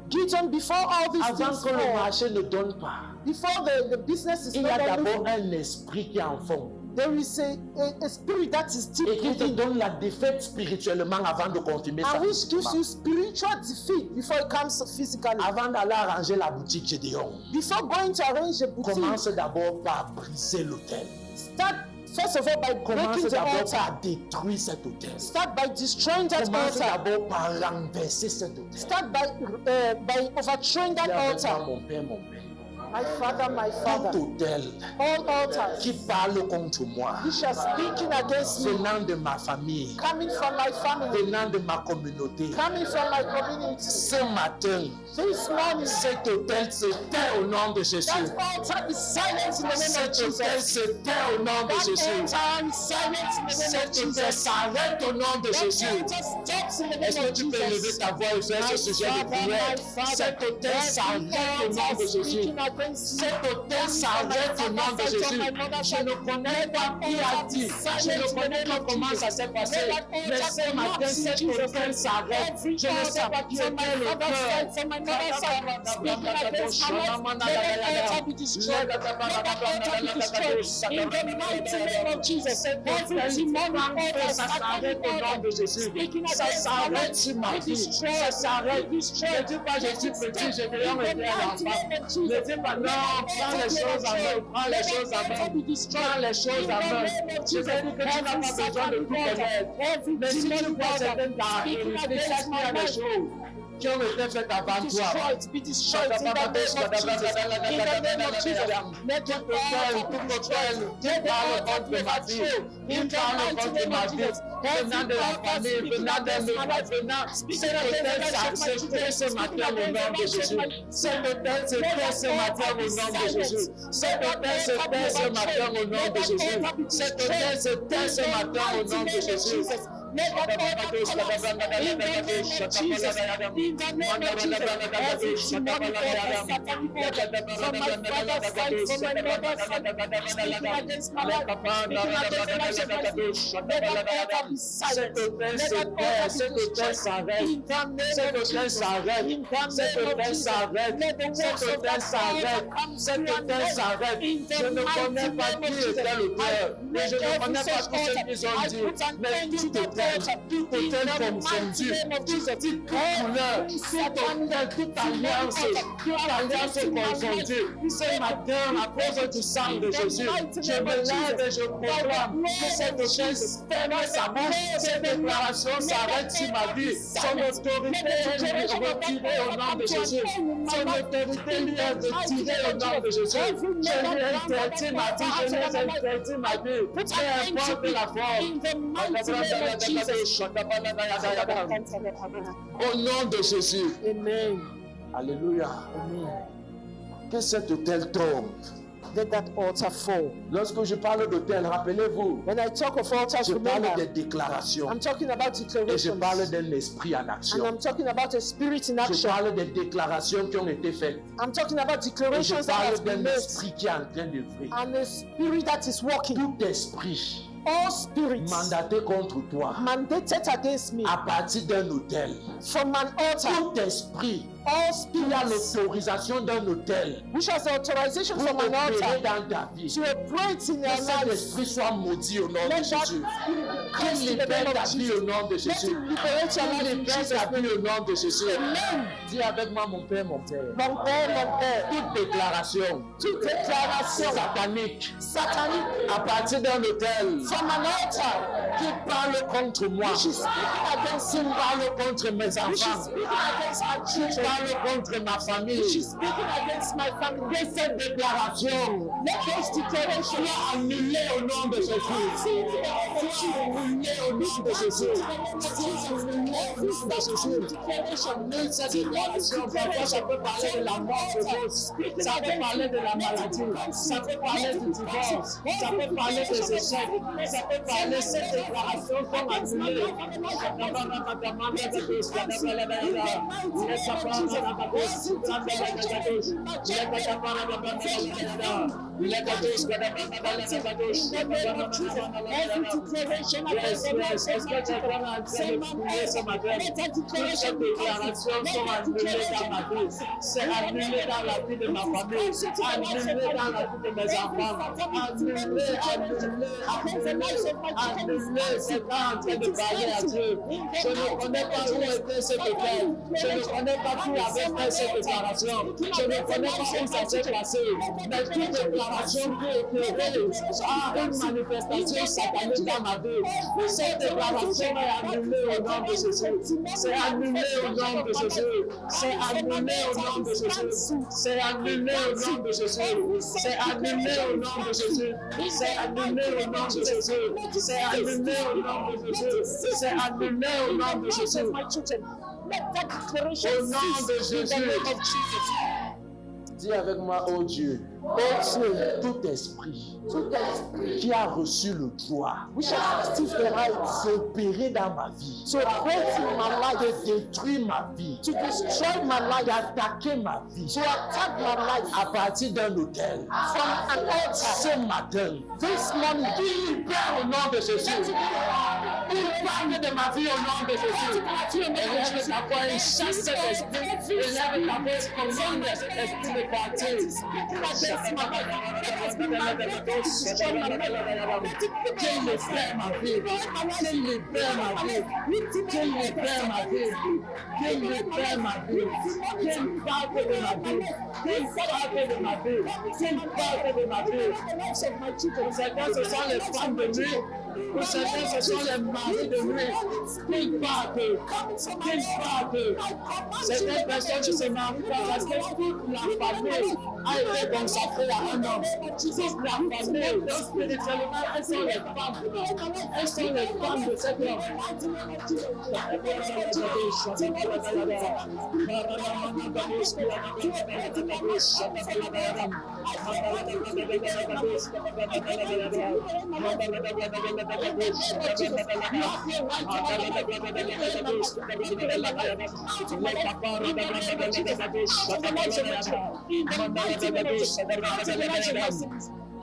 Gideon, before all these avant things que le fall, marché ne donne pas, before the business is il y no a longer d'abord moving, un esprit qui est en fond there is a spirit that is deep et qui te within, donne la défaite spirituellement avant de confirmer ça. and which gives you spiritual defeat before it comes physically. Avant d'aller arranger la boutique Gédéon, Before going to arrange a boutique, commence d'abord par briser l'autel. start first of all by Commence breaking the d'abord altar. par détruire cet autel. Start by destroying that Commence altar. d'abord par renverser cet autel. Start by overthrowing that Dis avec moi, altar. mon Père, mon Père. My Father, Tout autel all altars qui parle contre moi, which are speaking against me, venant de ma famille, coming from my family, venant de ma communauté, coming from my community, ce matin, this morning, cet autel se tait au nom de Jésus. that altar is silenced in the name of Cet autel Jesus. se tait au nom de That Jésus. altar is silenced in the name of Cet autel Jesus. s'arrête au nom de That Jésus. altar stops in the Est-ce name que of tu peux lever Jesus. ta voix et faire ce sujet de prière? Cet autel s'arrête au nom de Jésus. Cet autel s'arrête au nom de Jésus. Je ne connais pas qui a dit. Je ne connais pas comment ça s'est passé. Mais ce matin, cet autel s'arrête. Je ne sais pas qui était le cœur. From my mother's side, speaking against my life, let that altar be destroyed. Let that altar be destroyed. In the mighty name of Jesus, every demonic altar Ça s'arrête au nom de Jésus. speaking Ça against my s'arrête life, sur ma be vie. destroyed. Ça s'arrête. Be Ne destroyed. dis pas je suis petit, je vais In me the faire mighty l'enfant. name of Ne Jesus, dis pas non, prends les choses en main, prends les choses en main. Prends les choses en main. Je vais dire que tu n'as pas besoin de tout connaître. Mais si tu vois certaines caractéristiques, chaque fois des choses qui ont été faites avant toi. Be destroyed in the name of Jesus. In the name of Jesus. Let Tout autel qui parle contre ma vie, qui parle contre ma vie, venant de la famille, venant des mémoires, venant, cet autel se tait ce matin au nom de Jésus. Cet autel se tait ce matin au nom de Jésus. Cet autel se tait ce matin au nom de Jésus. Cet autel se tait ce matin au nom de Jésus. Let that altar collapse in the name of Jesus. In the name of Jesus. Every demonic altar, satanic altar, from my father's side, from my mother's side, speaking against my life, speaking against the life of my children. Let that altar be silent. Let that altar be destroyed. In the name of Jesus. In the name of Jesus. Let the works of that altar come to an end. In the mighty name of Jesus. I break every such altar. I put an end to that altar. In the mighty name of Jesus. Every satanic toute alliance confondue. Ce matin, à cause du sang de Jésus, je me lève et je proclame que cette chaise ferme sa bouche. Cette déclaration s'arrête sur ma vie. Son autorité est retirée au nom de Jésus. Son autorité lui est retirée au nom de Jésus. Je lui ai interdit ma vie. Je lui ai interdit ma vie. Peu importe la forme. Au nom de Jésus. Amen. Alléluia. Amen. Que cet autel tombe. Let that altar fall. Lorsque je parle d'autel, rappelez-vous, When I talk of altars, je parle remember, des déclarations. I'm talking about Et je declarations. parle d'un esprit en And action. I'm talking about a spirit in Je action. parle des déclarations qui ont été faites. I'm talking about Et je declarations that parle have been d'un made. esprit qui est en train d'œuvrer. And a spirit that is working. Tout esprit All spirits mandaté contre toi mandated against me à partir d'un autel. from an altar. Tout esprit All qui a spirits l'autorisation d'un autel which has the authorization pour from an opérer altar dans ta vie. to operate in Que your cet life. esprit soit maudit au nom de Let that Jésus. spirit be Qu'il cursed in the libère name ta of vie Jesus. au nom de Let Jésus. him liberate your Qu'il life in libère Jesus' ta name. vie au nom de Jésus. Amen. Dis avec moi, mon Père, mon Père. Mon Père, mon Père, Toute déclaration toute déclaration satanique satanique à partir d'un autel from an altar qui parle contre moi, which is speaking against qui him, parle contre mes which is enfants, speaking against my qui children, parle contre ma which is famille. speaking against my family. Que cette déclaration Let those declarations soit annulée au nom de Jésus. Soit annulée au nom de Jésus. Soit annulée au nom de Jésus. Annule cette déclaration. Parfois, ça peut parler de la mort de tous. Ça peut parler de la maladie. Ça peut parler du divorce. Ça peut parler des échecs. Ça peut parler de cette déclaration comme annulée. C'est annulé dans la vie de ma famille, annulé dans la vie de mes enfants, annulé, c'est pas en train de parler à Dieu. Je ne connais pas où était cet hôtel, je ne connais pas qui avait fait cette déclaration, je ne connais pas où ça s'est passé, mais toute déclaration qui est opérée a une manifestation satanique dans ma vie. Cette déclaration est annulée au nom de Jésus. C'est annulé au nom de Jésus. C'est annulé au nom de Jésus. C'est annulé au nom de Jésus. C'est annulé au nom de Jésus. C'est annulé au nom de Jésus. C'est annulé au nom de Jésus. C'est annulé au nom de Jésus. Au nom de Jésus. Dis avec moi, oh Dieu, tout esprit qui a reçu le droit d'opérer dans ma vie, de détruire ma vie, d'attaquer ma vie, à partir d'un hôtel, ce matin, il libère au nom de Jésus. Il parle de ma vie au nom de Jésus. Élève ta voix et chasse cet esprit. Élève ta voix et commande cet esprit de partir. Qu'il libère ma vie. Qu'il libère ma vie. Qu'il libère ma vie. Qu'il libère ma vie. Qu'il parle de ma vie. Qu'il parle de ma vie. Qu'il parle de ma vie. Certains, ce sont les femmes de nuit. Pour certains, ce sont les maris de nuit. Qu'ils partent. Certaines personnes ne se marient pas parce que toute la famille a été consacrée à un homme. Toute la famille, donc spirituellement, elles sont les femmes. Elles sont les femmes de cet homme.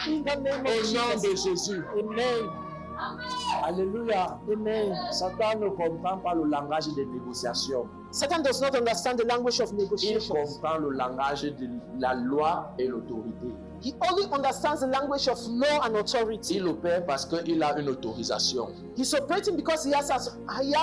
Au nom de Jésus. Amen. Alléluia. Amen. Satan ne comprend pas le langage des négociations. Satan does not understand the language of Il negotiations. comprend le langage de la loi et l'autorité. He only understands the language of law and authority. Il opère parce qu'il a une autorisation. He's operating because he has an Et il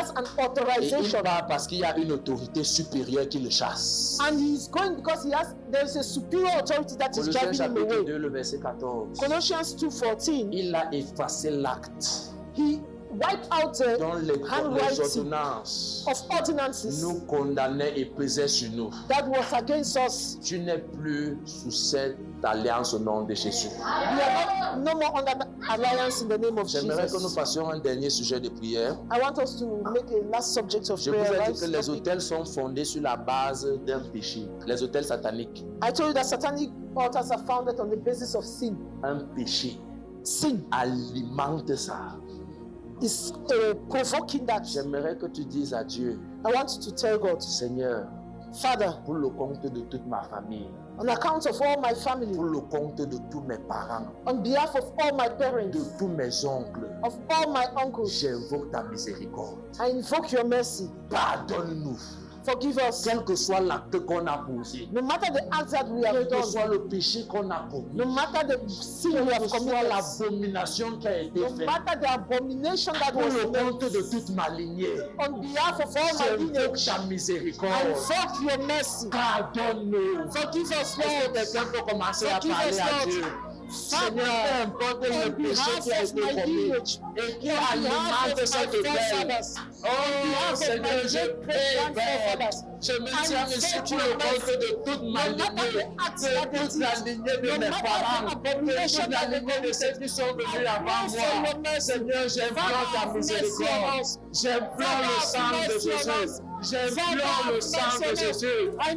authorization. part parce qu'il y a une autorité supérieure qui le chasse. And he's going because there is a superior authority that is Colossiens driving him chapitre away. 2, le verset 14. Colossians 2:14. Il a effacé l'acte He wiped out the dont les handwriting ordonnances of ordinances nous condamnaient et pesaient sur nous. that was against us. Tu n'es plus sous cette alliance au nom de Jésus. We are no more under the alliance in the name of J'aimerais que nous Jesus. fassions un dernier sujet de prière. I want us to make a last subject of Je vous ai prayer. dit que les autels sont fondés sur la base d'un péché. Les autels sataniques. I told you that satanic altars are founded on the basis of sin. Un péché Sin alimente ça. is provoking that. J'aimerais que tu dises à Dieu, I want you to tell God, Seigneur, Father, pour le compte de toute ma famille, on account of all my family, pour le compte de tous mes parents, on behalf of all my de parents, tous mes oncles, of all my uncles, j'invoque ta miséricorde. I invoke your mercy. Pardonne-nous, Forgive us. quel que soit l'acte qu'on a posé, No matter the acts that we have quel que done, soit le péché qu'on a commis, no matter the sin we quelle have que soit committed, l'abomination qui a été no faite, matter the abomination that pour was le made, compte de toute ma lignée, on behalf of all my j'invoque lineage, ta I miséricorde. invoke your mercy. Pardonne-nous. Forgive us, Est-ce que Lord. quelqu'un peut commencer à Forgive parler us, à Lord. Dieu? Seigneur, peu importe le On péché behalf qui a of été my commis lineage, et qui on behalf alimente of cette my veille. forefathers, Oh Seigneur, je prie, Père. Je me tiens ici pour le compte de toute ma lignée, de toute la lignée de mes parents, de toute la lignée de ceux qui sont venus avant moi. Seigneur, j'implore ta miséricorde. J'implore le sang de Jésus. J'implore le sang de Jésus.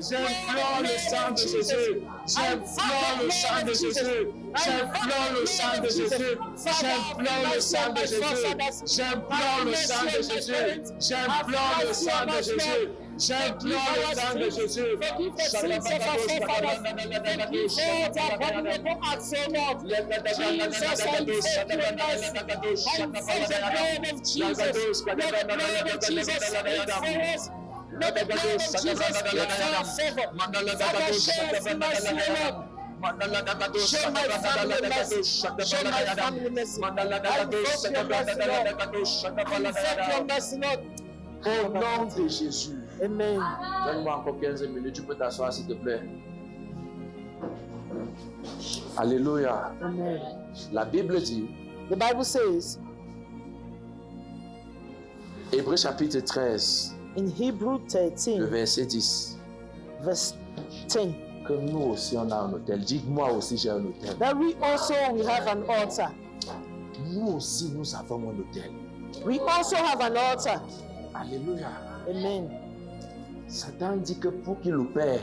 J'implore le sang de Jésus. J'implore le sang de Jésus. J'implore le sang de Jésus. J'implore le sang de Jésus. J'implore le sang de Jésus. J'implore le sang de Jésus. J'implore le sang de Jésus. forgive the sins of our forefathers, forgive all the abominable acts, O Lord. Jesus, I invoke your mercy. I invoke the blood of Jesus. Let the blood of Jesus speak for us. Let the blood of Jesus speak for our favor. Father, show us mercy, O Lord. Show my family mercy. Show my family mercy. I invoke your mercy, Lord. I invoke your mercy, Lord. Au nom de Jésus. Amen. Donne-moi encore 15 minutes, tu peux t'asseoir s'il te plaît. Alléluia. Amen. La Bible dit, The Bible says Hébreux chapitre 13, in Hebrew le 13, verset 10, verse 10, que nous aussi on a un hôtel. Dis-moi aussi j'ai un hôtel. that we also we have an altar. Nous aussi nous avons un hôtel. We also have an altar. Alléluia. Amen. Satan dit que pour qu'il opère,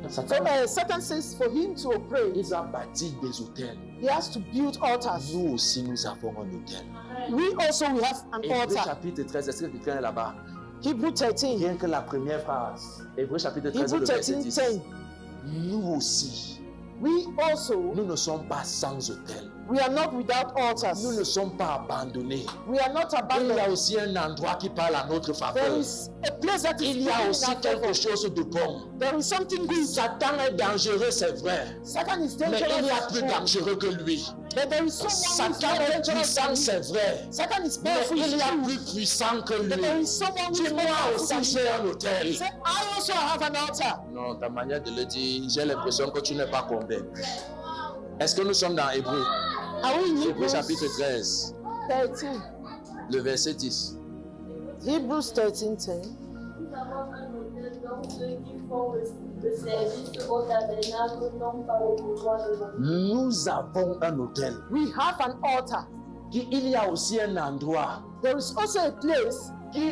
So, Satan, Satan says for him to operate, il a bâti des hôtels. he has to build altars. Nous aussi nous avons un hôtel. We also we have an Hébreux altar. chapitre 13, est-ce que quelqu'un est là-bas? Hebrew 13. Rien que la première phrase. Hébreux chapitre 13, Hebrew le verset 13, 10. 10. Nous aussi, We also, nous ne sommes pas sans hôtel. we are not without altars. Nous ne sommes pas abandonnés. We are not Il y a abandoned. aussi un endroit qui parle à notre There faveur. is a place that is Il y a speaking aussi in our quelque favor. chose de bon. There is something good. Satan est dangereux, c'est vrai. Satan is Mais il y a dangerous. plus dangereux que lui. But there is someone who is Satan more est dangerous puissant, than him. c'est vrai. Satan is Mais powerful. il y a But plus puissant que there lui. is someone who is more Dis-moi powerful than aussi, him. j'ai un hôtel. Say, I also have an altar. Non, ta manière de le dire, j'ai l'impression que tu n'es pas convaincu. Est-ce que nous sommes dans Hébreu? Are we in Hébreu Hebrews chapitre 13, 13? le verset 10. Hebrews 13, 10. Nous avons un hôtel dont ceux qui font le service au tabernacle n'ont pas le pouvoir de l'homme. Nous avons un hôtel. We have an altar. Il y a aussi un endroit There is also a place qui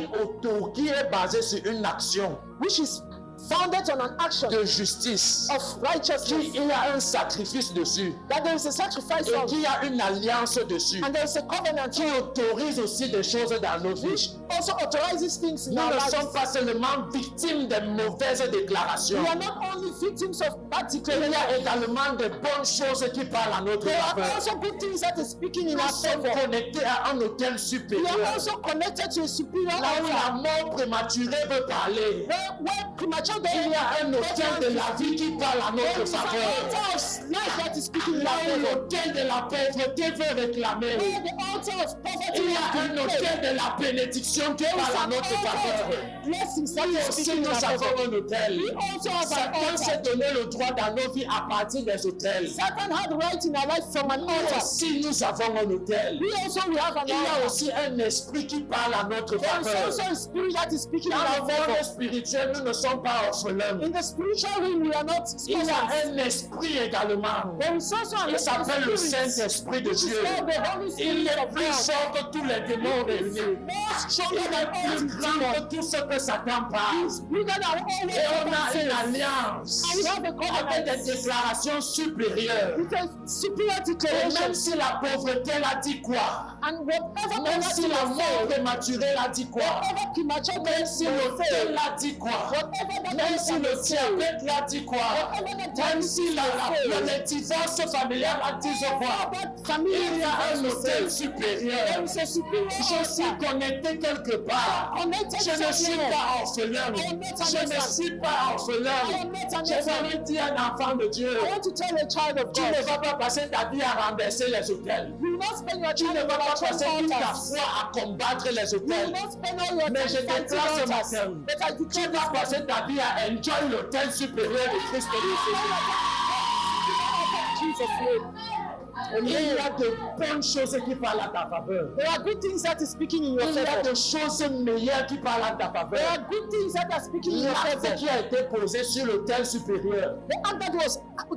est basé sur une action. which is founded on an action de justice, of righteousness, qu'il y a un sacrifice dessus, that there is a sacrifice et on, qu'il y a une alliance dessus, and there is a covenant qui autorise aussi des choses dans nos which vies. also authorizes things in Nous our ne lives. sommes pas seulement victimes de mauvaises déclarations. We are not only victims of bad Il y declarations, a également de bonnes choses qui parlent à notre there are faveur. also good things that is speaking in Nous our sommes favor. connectés à un hôtel We are supérieur. also connected to a superior Là où la altar. mort prématurée veut parler. Where premature death, Il y a un hôtel de la vie qui parle à there notre is an faveur. altar of life that is speaking in Là our où favor. l'hôtel de la pauvreté veut réclamer. Where the altar of poverty Il y a has un been hôtel placed. de la bénédiction qui There is parle à an notre faveur. altar of blessings that Nous is aussi, speaking in nous our favor. avons un hôtel. We also have an Satan s'est altar. donné le droit dans nos vies à partir des hôtels. Satan had the right in our life from an Nous altar. aussi, nous avons un hôtel. We also we have an Il y a altar. aussi un esprit qui parle à notre There is faveur. also a spirit that is speaking in Dans our le monde favor. spirituel, nous ne sommes pas orphelins. In the spiritual realm, we are not Il y orphans. a un esprit également. There is also an Il s'appelle le spirit, Saint-Esprit de which is Dieu. called the Holy Il Spirit est of plus God. fort que tous les démons réunis. More Il stronger est than all plus grand demons. que tout ce que Satan parle. He's bigger than all Et on a the une demons. alliance And we have a avec des covenant déclarations supérieures. with a superior Et même declaration. si la pauvreté l'a dit quoi? And whatever Même si poverty la will mort say, prématurée l'a dit quoi? whatever premature Même death si will l'hôtel say, l'a dit quoi? whatever that Même si le will say, diabète l'a dit quoi? whatever that Même si le divorce familial a dit quoi? Il y a un hôtel supérieur. there is a superior Je suis altar. connecté quelque part. Connected Je ne suis somewhere. pas orphelin. Je ne suis pas orphelin. J'aimerais dire à un enfant de Dieu, I want to tell a child of tu ne God, vas pas passer ta vie à renverser les hôtels. you will not spend your Tu time ne in vas pas watching passer toute ta altars. foi à combattre les You will hôtels. not spend all your Mais je time fighting déclare ce altars. matin, But I tu declare vas passer ta vie à enjoy l'hôtel supérieur de Christ Jesus' name. Il y a de bonnes choses qui parlent à ta faveur. There are good things that is speaking in your Il y a favor. de choses meilleures qui parlent à ta There faveur. are good things that are speaking in your L'acte favor. qui a été posé sur l'autel supérieur, The act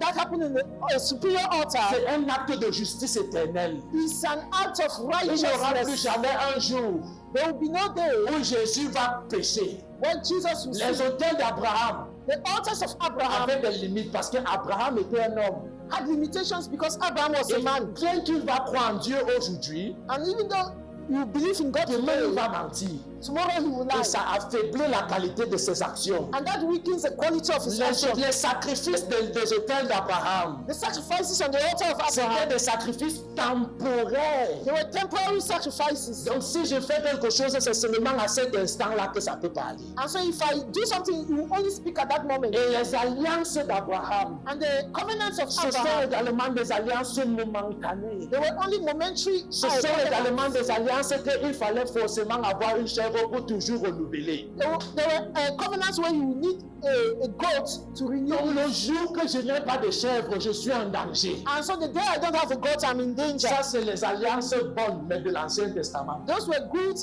that happened in the superior altar c'est un acte de justice éternelle. is an act of Il n'y aura plus righteousness. jamais un jour There will be no day où Jésus va pécher. when Jesus will Les see hôtels d'Abraham the altars of Abraham avaient des limites parce qu'Abraham était un homme. had limitations because Abraham was a Et man. bien qu'il va croire en Dieu aujourd'hui, And even though you believe in God demain il today, va mentir. tomorrow he will lie. Et ça affaiblit la qualité de ses actions. And that weakens the quality of his action. Les sacrifices des hôtels d'Abraham, The sacrifices on the altar of c'était Abraham, des sacrifices temporaires. they were temporary sacrifices. Donc si je fais quelque chose, c'est seulement à cet instant-là que ça peut parler. And so if I do something, you will only speak at that moment. Et les alliances d'Abraham, And the covenants of ce sont Abraham, également des alliances momentanées. they were only momentary. Ce sont également des alliances qu'il fallait forcément avoir une chèvre pour toujours renouveler. There were covenants where you need a goat to renew. Donc le jour que je n'ai pas de chèvre, je suis en danger. And so the day I don't have a goat, I'm in danger. Ça, c'est les alliances bonnes, mais de l'Ancien Testament. Those were good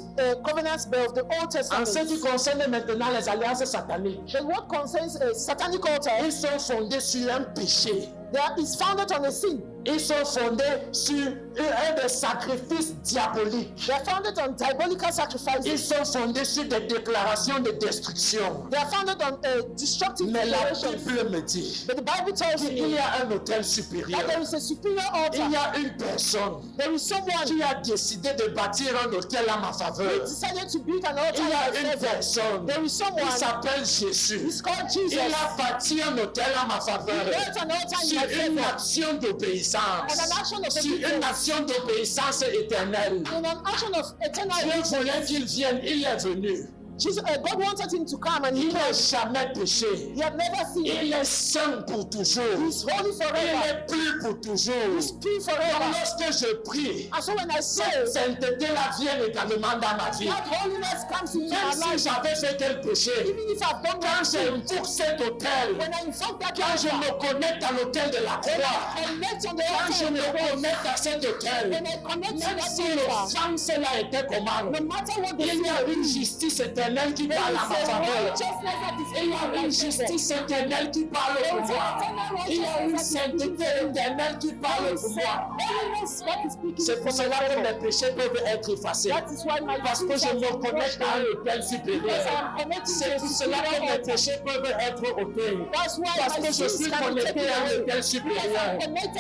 covenants but of the Old En Testament. ce qui concerne maintenant les alliances sataniques, But what concerns a satanic altar, ils sont fondés sur un péché. there is founded on a sin. Ils sont fondés sur un des sacrifices diaboliques. They are founded on diabolical Ils sacrifices. sont fondés sur des déclarations de destruction. They are founded on destructive Mais la declarations. Bible me dit But the Bible tells qu'il me y a un hôtel supérieur. that there is a superior Il y altar. a une personne There is someone qui a décidé de bâtir un hôtel à ma who faveur. decided to build an altar Il y a in my une favor. personne There is qui someone, s'appelle Jésus. he's called Il Jesus. a bâti un hôtel à ma He faveur. built an altar in Sur my une favor. action d'obéissance. And an action of Sur une obedience. action d'obéissance éternelle. In an action of eternal Dieu obedience. voulait qu'il vienne, il est venu. God wanted him to come and he Il n'a came. jamais péché. He had never sinned. Il est saint pour toujours. He's holy Il forever. est pur pour toujours. He's pure Donc forever. lorsque je prie, And so when I cette say sainteté-là vient également dans ma vie. that holiness comes into Même my si life, j'avais fait quel péché, even if I've done quand one sin, j'invoque cet hôtel, when I invoke that quand je altar, me connecte à l'hôtel de la when croix, I connect on the quand je altar of me the cross, connecte à cet hôtel, when I connect to même that si altar, l'offense là était comment, no matter what the il y a sin une is, justice there éternel qui parle à ma faveur. righteousness that is Il y a une justice éternelle qui parle pour moi. Il y a une sainteté éternelle qui parle pour moi. C'est pour cela que mes péchés peuvent être effacés. That is why my Parce que je me connecte à un autel supérieur. C'est pour cela que mes péchés peuvent être ôtés. That's why Parce my que je sins suis can be connecté taken à un away. autel supérieur.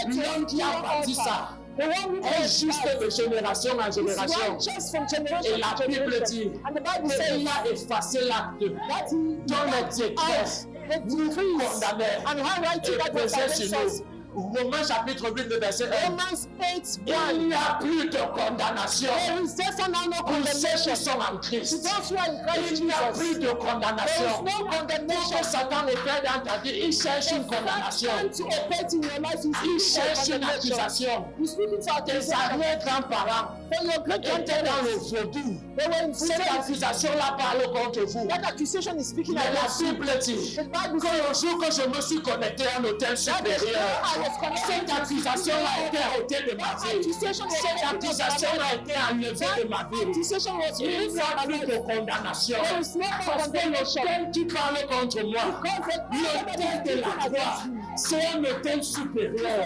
L'homme qui a bâti ça The one who est juste de génération en is génération. righteous from generation Et la to Bible generation. dit And the Bible says qu'il a effacé l'acte that he dont les décrets the decrees condamnaient and handwriting et that was pesaient sur against us. nous. Romains chapitre 8, le verset 1. Romans 8, Il 1. n'y a plus de condamnation There is therefore now no pour ceux condemnation qui sont en to Christ. those who are in Christ Il n'y a Jesus. plus de There is condamnation. no Quand condemnation. Satan opère dans ta vie, il cherche une condamnation. To operate in your life is Il cherche une condemnation. accusation. He's speaking for Tes accusation. arrière-grands-parents For your great étaient dans le grandparents, vaudou. they were in Cette prison. accusation-là parle contre vous. That accusation is speaking Mais la against you. Bible dit The Bible que le jour que je me suis connecté à un hôtel supérieur, cette accusation-là a été ôtée de ma vie. Cette accusation a été enlevée de ma vie. accusation was Il released n'y a from plus my de life. condamnation. There is no Parce que condemnation. l'autel qui parle contre moi, l'autel de la croix, c'est un autel supérieur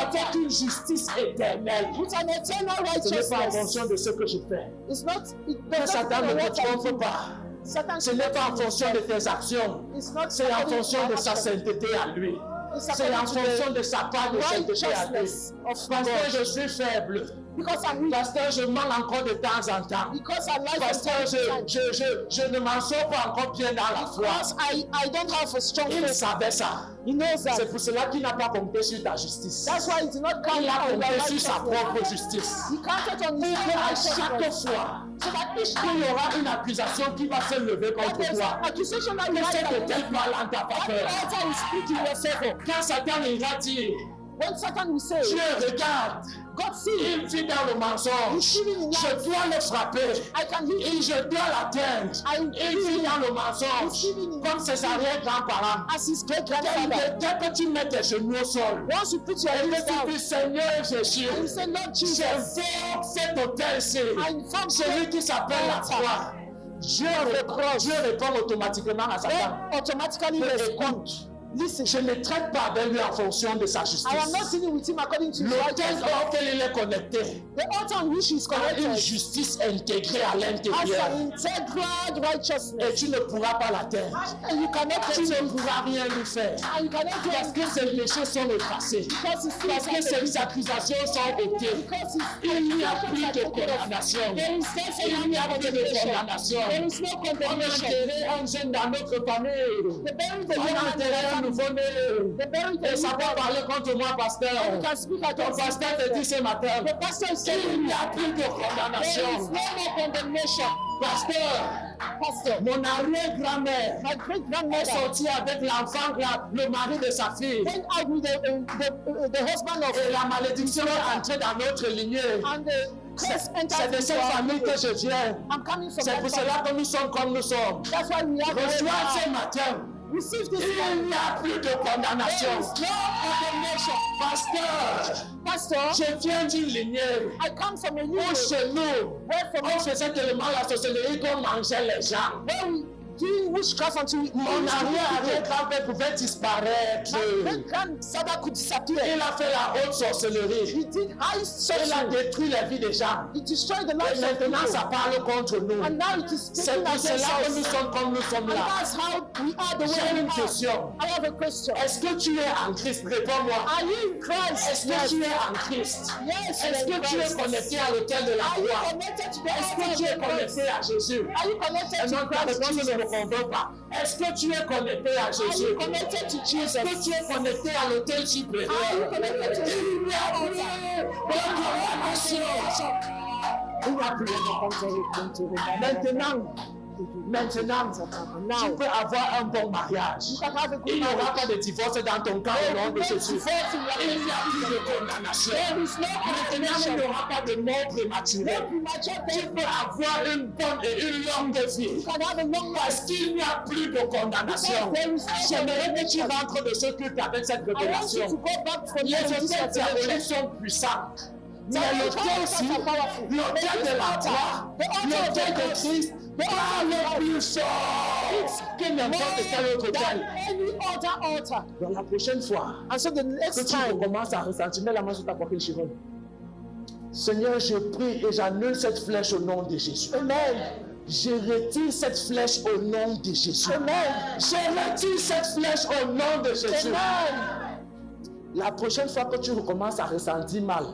avec une justice éternelle. With an eternal Ce n'est pas en righteousness. fonction de ce que je fais. It's not. It Que does Satan not ne what te I trompe do. pas. Satan Ce n'est pas en fonction de tes actions. It's not C'est en according fonction to de sa action. sainteté à lui. It's C'est en according to fonction de sa part de sainteté à lui. righteousness of Parce que God. je suis faible. Because I'm weak. Parce que je mens encore de temps en temps. Because I'm life Parce que je ne m'en sors pas encore bien dans la foi. Because I don't have a strong Il faith. savait ça. He knows that. C'est pour cela qu'il n'a pas compté sur ta justice. That's why he did not count Il a on your compté sur sa righteousness. propre justice. He counted on his Pour own qu'à chaque righteousness. fois So that each qu'il y time aura une accusation qui va se lever that contre there's toi, an accusation that que rises cet against autel you, parle en ta that faveur. altar will speak in your favor. Quand Satan ira dire, When Satan will say, Dieu regarde, God see, il vit dans le mensonge, he's living in je life. dois le frapper, I can heal et je dois l'atteindre. Il vit dans le mensonge, comme ses arrière-grands-parents. as his great Dès grandfather. que tu mets tes genoux au sol, Once you put your et hands que tu down dis Seigneur Jésus, and you say, Lord Jesus, j'invoque cet autel-ci, I inform celui qui s'appelle la croix. Dieu répond automatiquement à Satan. God automatically Mais responds. écoute, Listen, je ne traite pas avec lui en fonction de sa justice. I am not dealing with him according to his L'autel righteousness. auquel il est connecté The altar on which he is a une connected justice intégrée à has l'intérieur. an integral Et righteousness. tu ne pourras pas l'atteindre. And you cannot Tu get ne him. pourras rien lui faire. And you cannot do Parce it que ses péchés sont effacés. because his Parce sins que are ses accusations sont ôtées. because his Il n'y a plus de condamnation. There is Il n'y a plus de condemnation. condamnation. There is no On condemnation. enterrait un jeune dans notre famille. They buried the On young a man in enterré the un family. nouveau-né. They buried the Et ça young va man. parler contre moi, pasteur. You can speak Ton against pasteur te dit ce matin, the pastor is saying il n'y a plus de there is condamnation. no more condemnation. Pasteur, Pastor, mon arrière-grand-mère my great est grandmother sortie avec l'enfant, le mari de sa fille. went out with the husband of Et la malédiction est entrée dans notre lignée. and the curse C'est entered de into cette our famille que family. je viens. I'm coming from C'est that pour family. cela que nous sommes comme nous sommes. That's why we have Reçois ce matin. Receive this Il one. n'y a plus de There condamnation. is no condemnation. Pasteur, Pastor, je viens d'une lignée I come from a où new chez nous, where from on faisait tellement la sorcellerie qu'on mangeait les gens. where we do witchcraft until we Mon arrière-grand-père pouvait disparaître. my great grandfather could disappear. Il a fait la haute sorcellerie. He did high Il a sorcery. détruit la vie des gens. He destroyed the Et lives of maintenant, ça people. parle contre nous. And now it is C'est speaking pour against cela que nous us. sommes comme nous sommes And là. that's how we are the J'ai way we une are. question. I have a question. Est-ce que tu es en Christ? Réponds-moi. Are you in Christ? Est-ce que tu es en Christ? Yes, Est-ce you are in que tu es Christ. connecté à l'autel de la Are you croix? connected to the Est-ce altar que tu es of Christ? connecté à Jésus? Are you connected Et to non, ta Christ réponse ne me Jesus? convainc pas. Est-ce que tu es connecté à Are Jésus? you connected to Jesus? Est-ce que tu es connecté à l'autel supérieur? Are you connected to Il n'y a plus de condamnation. Il n'y a plus de condamnation. Maintenant, tu peux avoir un bon mariage. Il n'y aura pas de divorce dans ton cas au nom de Jésus. Il n'y a plus de condamnation. Maintenant, il n'y aura pas de mort prématurée. Tu peux avoir une bonne et une longue vie. Parce qu'il n'y a plus de condamnation. J'aimerais que tu rentres de ce culte avec cette I want you révélation. to go back from Les there to hôtels this diaboliques revelation. sont puissants. Mais l'autel aussi, l'autel de la croix, l'autel de Christ, parle plus fort que n'importe quel autre autel. Any other altar. Donc la prochaine fois And so the que next tu time, commences à ressentir, mets la main sur ta poitrine, Chiron. Seigneur, je prie et j'annule cette flèche au nom de Jésus. amen, Je retire cette flèche au nom de Jésus. amen, Je retire cette flèche au nom de Jésus. amen. La prochaine fois que tu recommences à ressentir mal,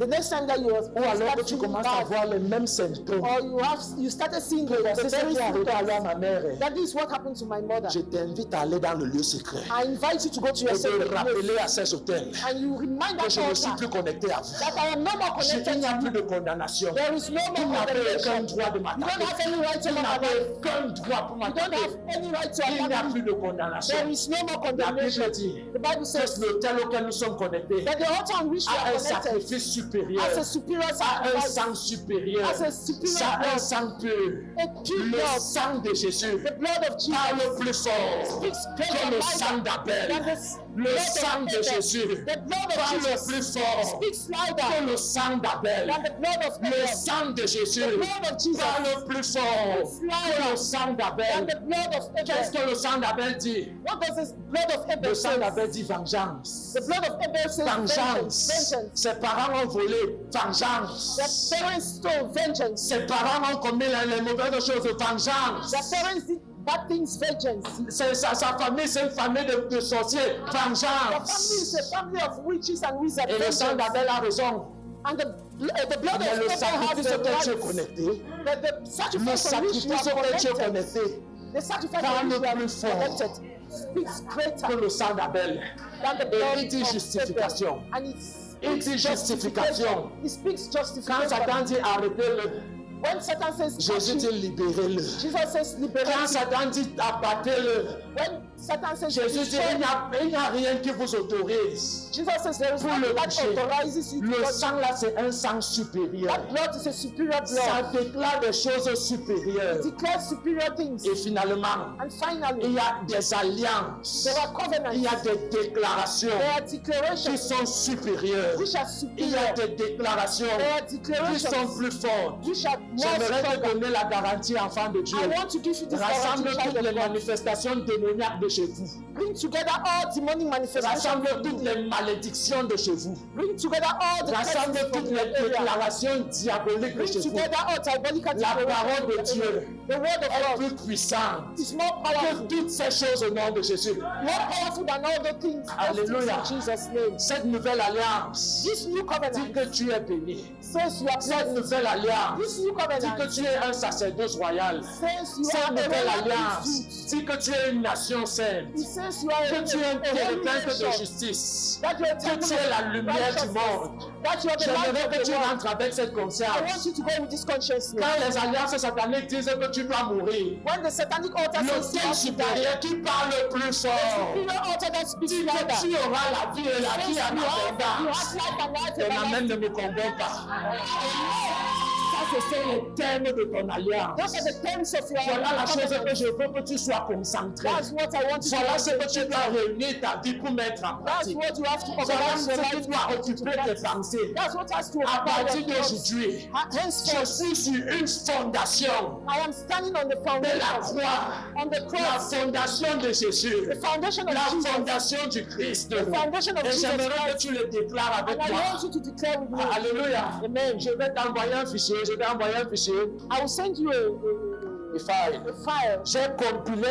The next time that you ou alors que start tu feeling commences à bad, voir les mêmes symptômes, or you started seeing the c'est ce very qui est arrivé à symptoms, ma mère. that is what happened to my mother. Je t'invite à aller dans le lieu secret I invite you to go to your et secret de place rappeler à ces hôtels and you remind que that je ne suis altar plus connecté à vous. that I am no more Il connected n'y a to plus you. de condamnation. There is no Tu more n'avais aucun condemnation. droit de You don't m'attaquer. have any right to Tu my n'avais life. aucun droit pour You don't m'attaquer. have any right to Il n'y a attack plus me. de condamnation. There is no more La condemnation. Bible dit The Bible que says l'autel auquel nous sommes connectés that the altar on which we a are un connected sacrifice supérieur, as a superior a un sacrifice, sang supérieur, as a superior ça a un blood, sang pur. a pure Le blood, sang de Jésus the blood of Jesus parle plus fort speaks que better le life sang d'Abel. than Le sang de Jésus the blood of parle Jesus plus fort speaks que louder le sang d'Abel. than the blood of Le Abel. sang de Jésus The blood of Jesus parle plus fort que le sang than d'Abel. the blood of Qu'est-ce Abel. que le sang d'Abel dit? What does this blood of Le Abel sang say? d'Abel dit vengeance. The blood of Abel says vengeance, Vengeance. vengeance. Ses parents ont volé. Vengeance. The parents stole vengeance. Ses parents ont commis les mauvaises choses. Vengeance. The parents did bad things, vengeance. Sa famille, c'est une famille de sorciers. The family Vengeance. is a family of witches and wizards. Et le sang Vengeance. d'Abel a raison. And the blood Mais of le Abel has sacrifice the auquel tu es rights. connecté, But the le sacrifice on which you sacrifice are auquel tu es connected, connecté, the sacrifice parle on which you are plus fort connected speaks que greater le sang d'Abel. than the Et blood il dit of justification. Abel. And Il dit justification. It speaks Quand justification. Satan dit arrêtez-le, When Satan says Jésus catch dit him, libérez-le. Jesus says Quand liberate. Satan dit abattez-le, When Satan says Jésus dit destroy, il n'y a rien qui vous autorise. Jesus says there is Pour le nothing that péché. authorizes you to Le touch. sang là, c'est un sang supérieur. That blood is a superior Ça blood. déclare des choses supérieures. It declares superior things. Et finalement, And il finally, y a des alliances. there are Il y a covenants. des déclarations There are qui declarations sont supérieures. which are Il y a superior. des déclarations There are qui declarations sont plus fortes. which are more J'aimerais te stronger. donner la garantie, enfant de Dieu. I want to give you this Rassemble guarantee, toutes child les of God. manifestations démoniaques de chez vous. Bring together all demonic manifestations. Rassemble toutes les malédictions de chez vous. Bring together all the Rassemble curses from toutes your les area. déclarations diaboliques de Bring chez vous. together all diabolical La parole de declarations. Dieu The word est of God plus puissante is more que powerful. toutes ces choses au nom de Jésus. More powerful than all the things. Alléluia. In Jesus' name. Cette nouvelle alliance This new dit covenant que tu es béni. says you are Cette blessed. nouvelle alliance This new dit que covenant tu es un sacerdoce royal. says you Cette are a nouvelle royal alliance priesthood. dit que tu es une nation sainte. It says you are Que tu es un a holy temple de nation. justice. That you are a Que temple tu es la of lumière du righteousness. monde. That you are the light J'aimerais of que the tu world. rentres avec cette I want conscience. you to go with this consciousness. Quand les alliances sataniques disent que tu dois mourir, When the satanic altar says you l'autel have to die, supérieur qui parle plus fort superior altar that speaks dit louder. que tu auras la vie et la Says vie you en have abondance. life and life Ton amen everlasting. ne me convainc pas. Ça, ce sont les termes de ton alliance. Those are the terms of your Voilà la chose que covenant. je veux que tu sois concentré. That's what I want you to Voilà ce que tu concentrate dois on. réunir ta vie pour mettre en That's pratique. what you have to Voilà organize ce your qui life doit to occuper practice. tes pensées. That's what has to À occupy partir your thoughts. d'aujourd'hui, je Henceforth, suis sur une fondation I am standing on the de la foundation, croix, on the la cross, fondation de Jésus, the foundation of la Jesus, fondation du Christ. the foundation of Et Jesus j'aimerais que Christ. tu le déclares avec And I moi. want you to declare with me. Alléluia. Amen. Je vais t'envoyer un fichier, je vais envoyer un fichier. I will send you Il file. a file. J'ai compilé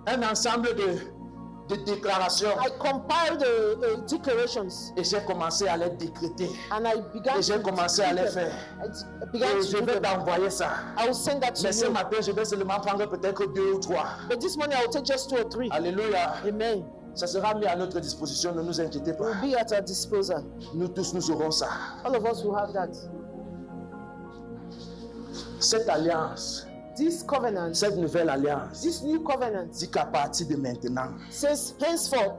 un ensemble de déclarations I compiled the declarations et j'ai commencé à les décréter. and I began Et j'ai commencé à les faire. I began Et to je do vais them. t'envoyer ça. I will send that to Mais ce you. matin, je vais seulement prendre peut-être 2 ou 3. But this morning I will take just 2 or 3. Alléluia. Amen. Ça sera mis à notre disposition, ne nous inquiétez It pas. will be at our disposal. Nous tous, nous aurons ça. All of us will have that. Cette alliance, This covenant, cette nouvelle alliance, this new covenant dit qu'à partir de maintenant, says henceforth,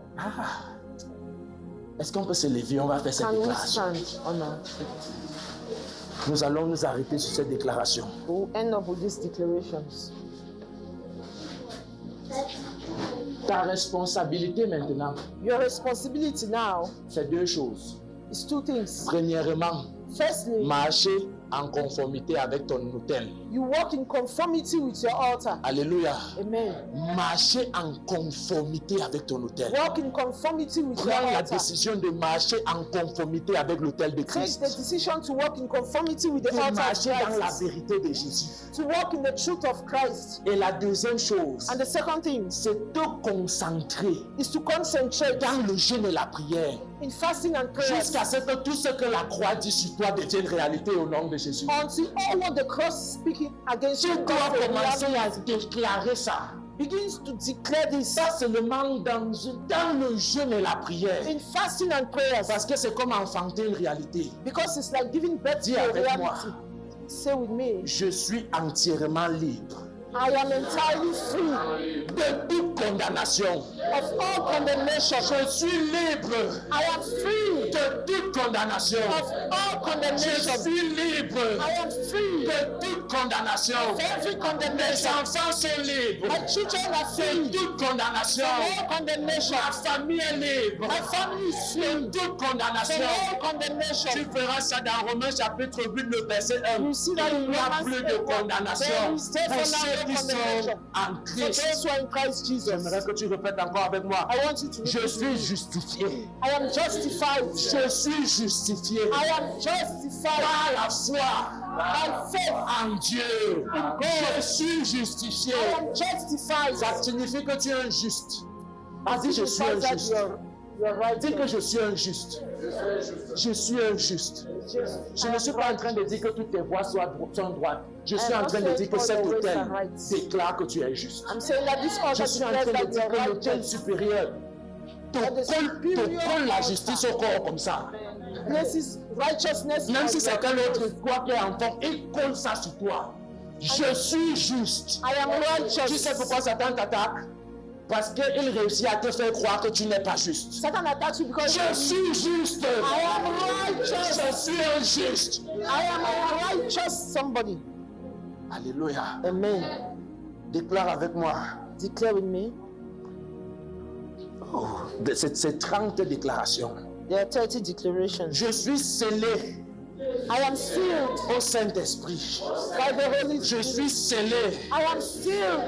est-ce qu'on peut se lever? On va faire cette can we déclaration. stand on our feet? Nous allons nous arrêter sur cette déclaration. We'll end up with these declarations. Ta responsabilité maintenant, Your responsibility now c'est 2 choses. is 2 things. Premièrement, Firstly, marcher en conformité avec ton autel. you walk in conformity with your altar. Alléluia. Amen. Marcher en conformité avec ton autel. Walk in conformity with your Prends la altar. décision de marcher en conformité avec l'autel de Take Christ. the decision to walk in conformity with the De altar of marcher dans la Christ. vérité de Jésus. To walk in the truth of Christ. Et la deuxième chose, And the second thing c'est te concentrer is to concentrate dans le jeûne et la prière. in fasting and prayer Jusqu'à ce que tout ce que la croix dit sur toi devienne réalité au nom de Jésus. until all what the cross is speaking against Tu you dois comes to commencer reality. à déclarer ça. Begins to declare this Ça seulement dans le jeûne et la prière. in fasting and prayers, Parce que c'est comme enfanter une réalité. because it's like giving birth Dis to a avec reality. moi. Say with me, Je suis entièrement libre I am entirely free de toute condamnation. of all condemnation. Je suis libre I am free de toute condamnation. of all Je condemnation. suis libre I am free de toute condamnation. of every Mes condemnation. enfants sont libres My children are de free toute condamnation. from all condemnation. Ma famille est libre My family is de free toute from condamnation. all Tu condemnation. feras ça dans Romains chapitre 8, le verset 1. You see that in Il n'y a Romans plus de 8, condamnation there is therefore pour now ceux no qui sont condemnation en for Christ. those who are in Christ Jesus. J'aimerais que tu répètes encore avec moi. I want you to Je repeat suis with me. justifié. I am justified. Je suis justifié I am justified par la foi by faith. en Dieu. Je suis justifié. I am justified. Ça signifie que tu es un juste. Vas-y, je suis Signifies un that juste. you're right. Dis que je suis un juste. Je suis un juste. Je ne suis pas en train de dire que toutes tes voies sont droites. Je suis en train de dire que cet autel déclare que tu es juste. I'm saying that this Je altar suis en declares train de that dire you're que l'autel righteous. supérieur te colle la justice au corps comme ça. Places righteousness. Même si as c'est your quel autre righteous. quoi qui est en forme, il colle ça sur toi. Je suis juste. I am righteous. Tu sais pourquoi Satan t'attaque? Parce qu'il réussit à te faire croire que tu n'es pas juste. Satan attacks you because Je suis juste. I am righteous. Je suis un juste. I am a righteous somebody. Alléluia. Amen. Déclare avec moi. Declare with me. Oh, c'est 30 déclarations. There are 30 declarations. Je suis scellé I am sealed au Saint-Esprit. by the Holy Je Spirit. suis scellé I am sealed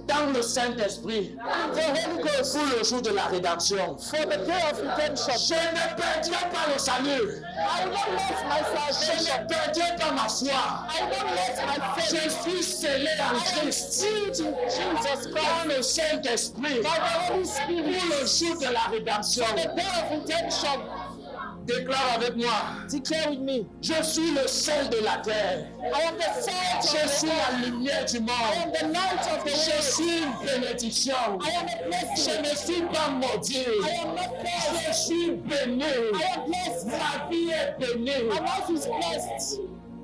dans le Saint-Esprit in the Holy Ghost pour le jour de la rédemption. for the day of redemption. Je ne perdrai pas le salut. I will not let my Je salvation. ne perdrai pas ma foi. I will not let my Je faith. suis scellé en I am Christ sealed in Jesus dans Christ le Saint-Esprit by the Holy pour Spirit le jour de la rédemption. for the day of redemption. Déclare avec moi. Declare with me. Je suis le sel de la terre. I am the salt Je of suis the la earth. lumière du I am monde. the light of the Je world. suis une bénédiction. I am a Je blessing. ne suis pas maudit. I am not Je blessed. suis béni. I am blessed. Ma vie est bénie. My life is blessed.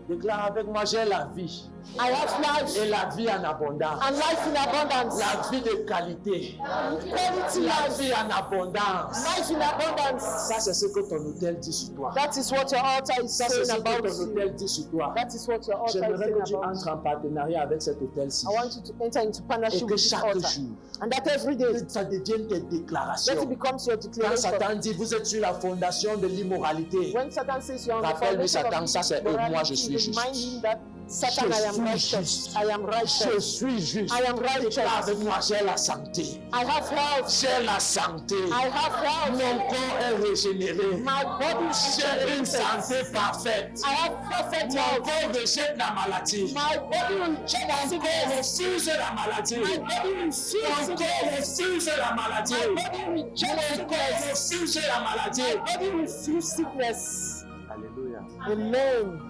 Déclare avec moi, j'ai la vie. I have life Et la vie en abondance. and life in abundance. La vie de qualité. Quality La life. vie en abondance. Life in abundance. Ça, c'est ce que ton hôtel dit sur toi. That is what your altar is Ça, c'est ce saying que about ton you. hôtel dit sur toi. That is what your altar is J'aimerais que tu saying about entres en partenariat avec cet hôtel-ci. I want you to enter into Et partnership que with this chaque altar. jour, And that every day, que ça devienne tes let déclarations. it becomes your Quand declaration. Satan dit, vous êtes sur la fondation de l'immoralité. When Satan says you're on the Rappelle-lui, foundation Satan, of ça, c'est eux, moi, je suis morality, juste. remind him that Satan, Je I am suis righteous. juste. I am Je righteous. suis juste. I am righteous. Déclare avec moi, j'ai la santé. I have health. J'ai la santé. I have health. Mon corps est régénéré. My body is J'ai une regenerated. santé parfaite. I have perfect Mon health. corps rejette la maladie. My body rejects Mon corps sickness. refuse la maladie. My body receives Mon corps sickness. refuse la maladie. My body rejects Mon corps sickness. refuse la maladie. My body receives sickness. Alléluia. Amen.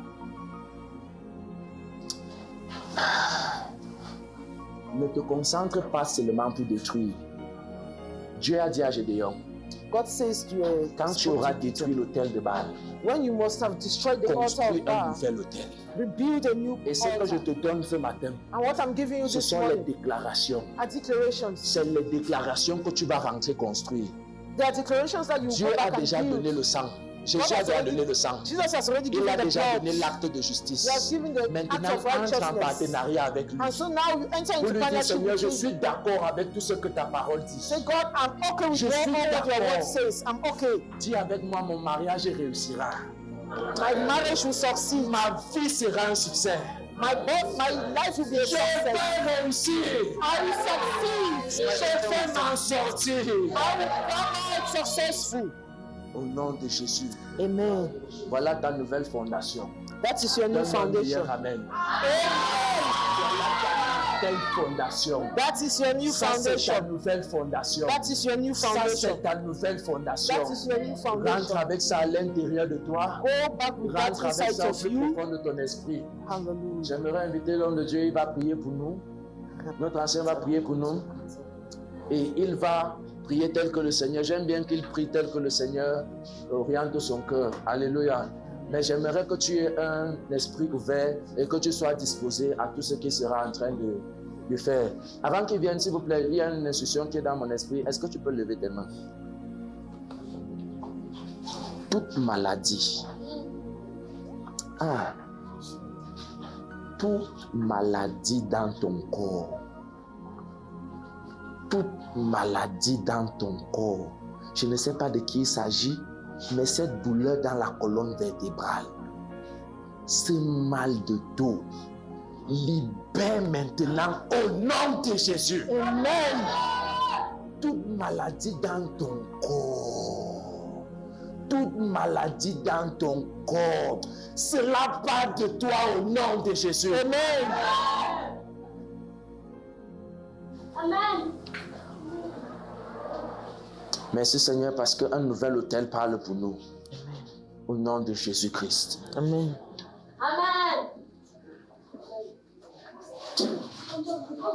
Ne te concentre pas seulement pour détruire. Dieu a dit à Gédéon, God says to quand tu auras détruit l'autel de Baal, when you must have destroyed the altar construis of un Baal, nouvel autel. rebuild a new Et ce que je altar. te donne ce matin, And what I'm giving you ce this sont les morning déclarations. are declarations. C'est les déclarations que tu vas rentrer construire. There are declarations that you Dieu go a back déjà and donné build. le sang. Jésus a déjà donné le sang. Jesus has already Il given a the déjà blood. donné l'acte de justice. He has given the act Maintenant, of entre en righteousness. partenariat avec lui. And so now you enter Pour into lui dire, partnership Seigneur, je with suis him. d'accord avec tout ce que ta parole dit. Say, God, I'm okay with Je all suis what your d'accord. word says. I'm okay. Dis avec moi, mon mariage réussira. My marriage will succeed. Ma vie sera un succès. My life will be a Je success. vais réussir. I will succeed. Je vais m'en sortir. I will come out successful. Au nom de Jésus. Amen. Voilà ta nouvelle fondation. That is your new Donne-moi un foundation. meilleur amen. Amen. Telle fondation. That is your new Ça, c'est ta foundation. nouvelle fondation. That is your new Ça, foundation. c'est ta nouvelle fondation. That is your new Rentre foundation. avec ça à l'intérieur de toi. Go back with that Rentre avec inside ça au of plus you. profond de ton esprit. Hallelujah. J'aimerais inviter l'homme de Dieu, il va prier pour nous. Notre ancien va prier pour nous. Et il va prier tel que le Seigneur. J'aime bien qu'il prie tel que le Seigneur oriente son cœur. Alléluia. Mais j'aimerais que tu aies un esprit ouvert et que tu sois disposé à tout ce qu'il sera en train de faire. Avant qu'il vienne, s'il vous plaît, il y a une instruction qui est dans mon esprit. Est-ce que tu peux lever tes mains? Toute maladie. Toute maladie dans ton corps. Toute maladie dans ton corps. Je ne sais pas de qui il s'agit, mais cette douleur dans la colonne vertébrale, ce mal de dos, libère maintenant au nom de Jésus. Amen. Toute maladie dans ton corps, toute maladie dans ton corps, cela part de toi au nom de Jésus. Amen. Amen. Merci Seigneur parce qu'un nouvel autel parle pour nous. Au nom de Jésus-Christ. Amen. Amen.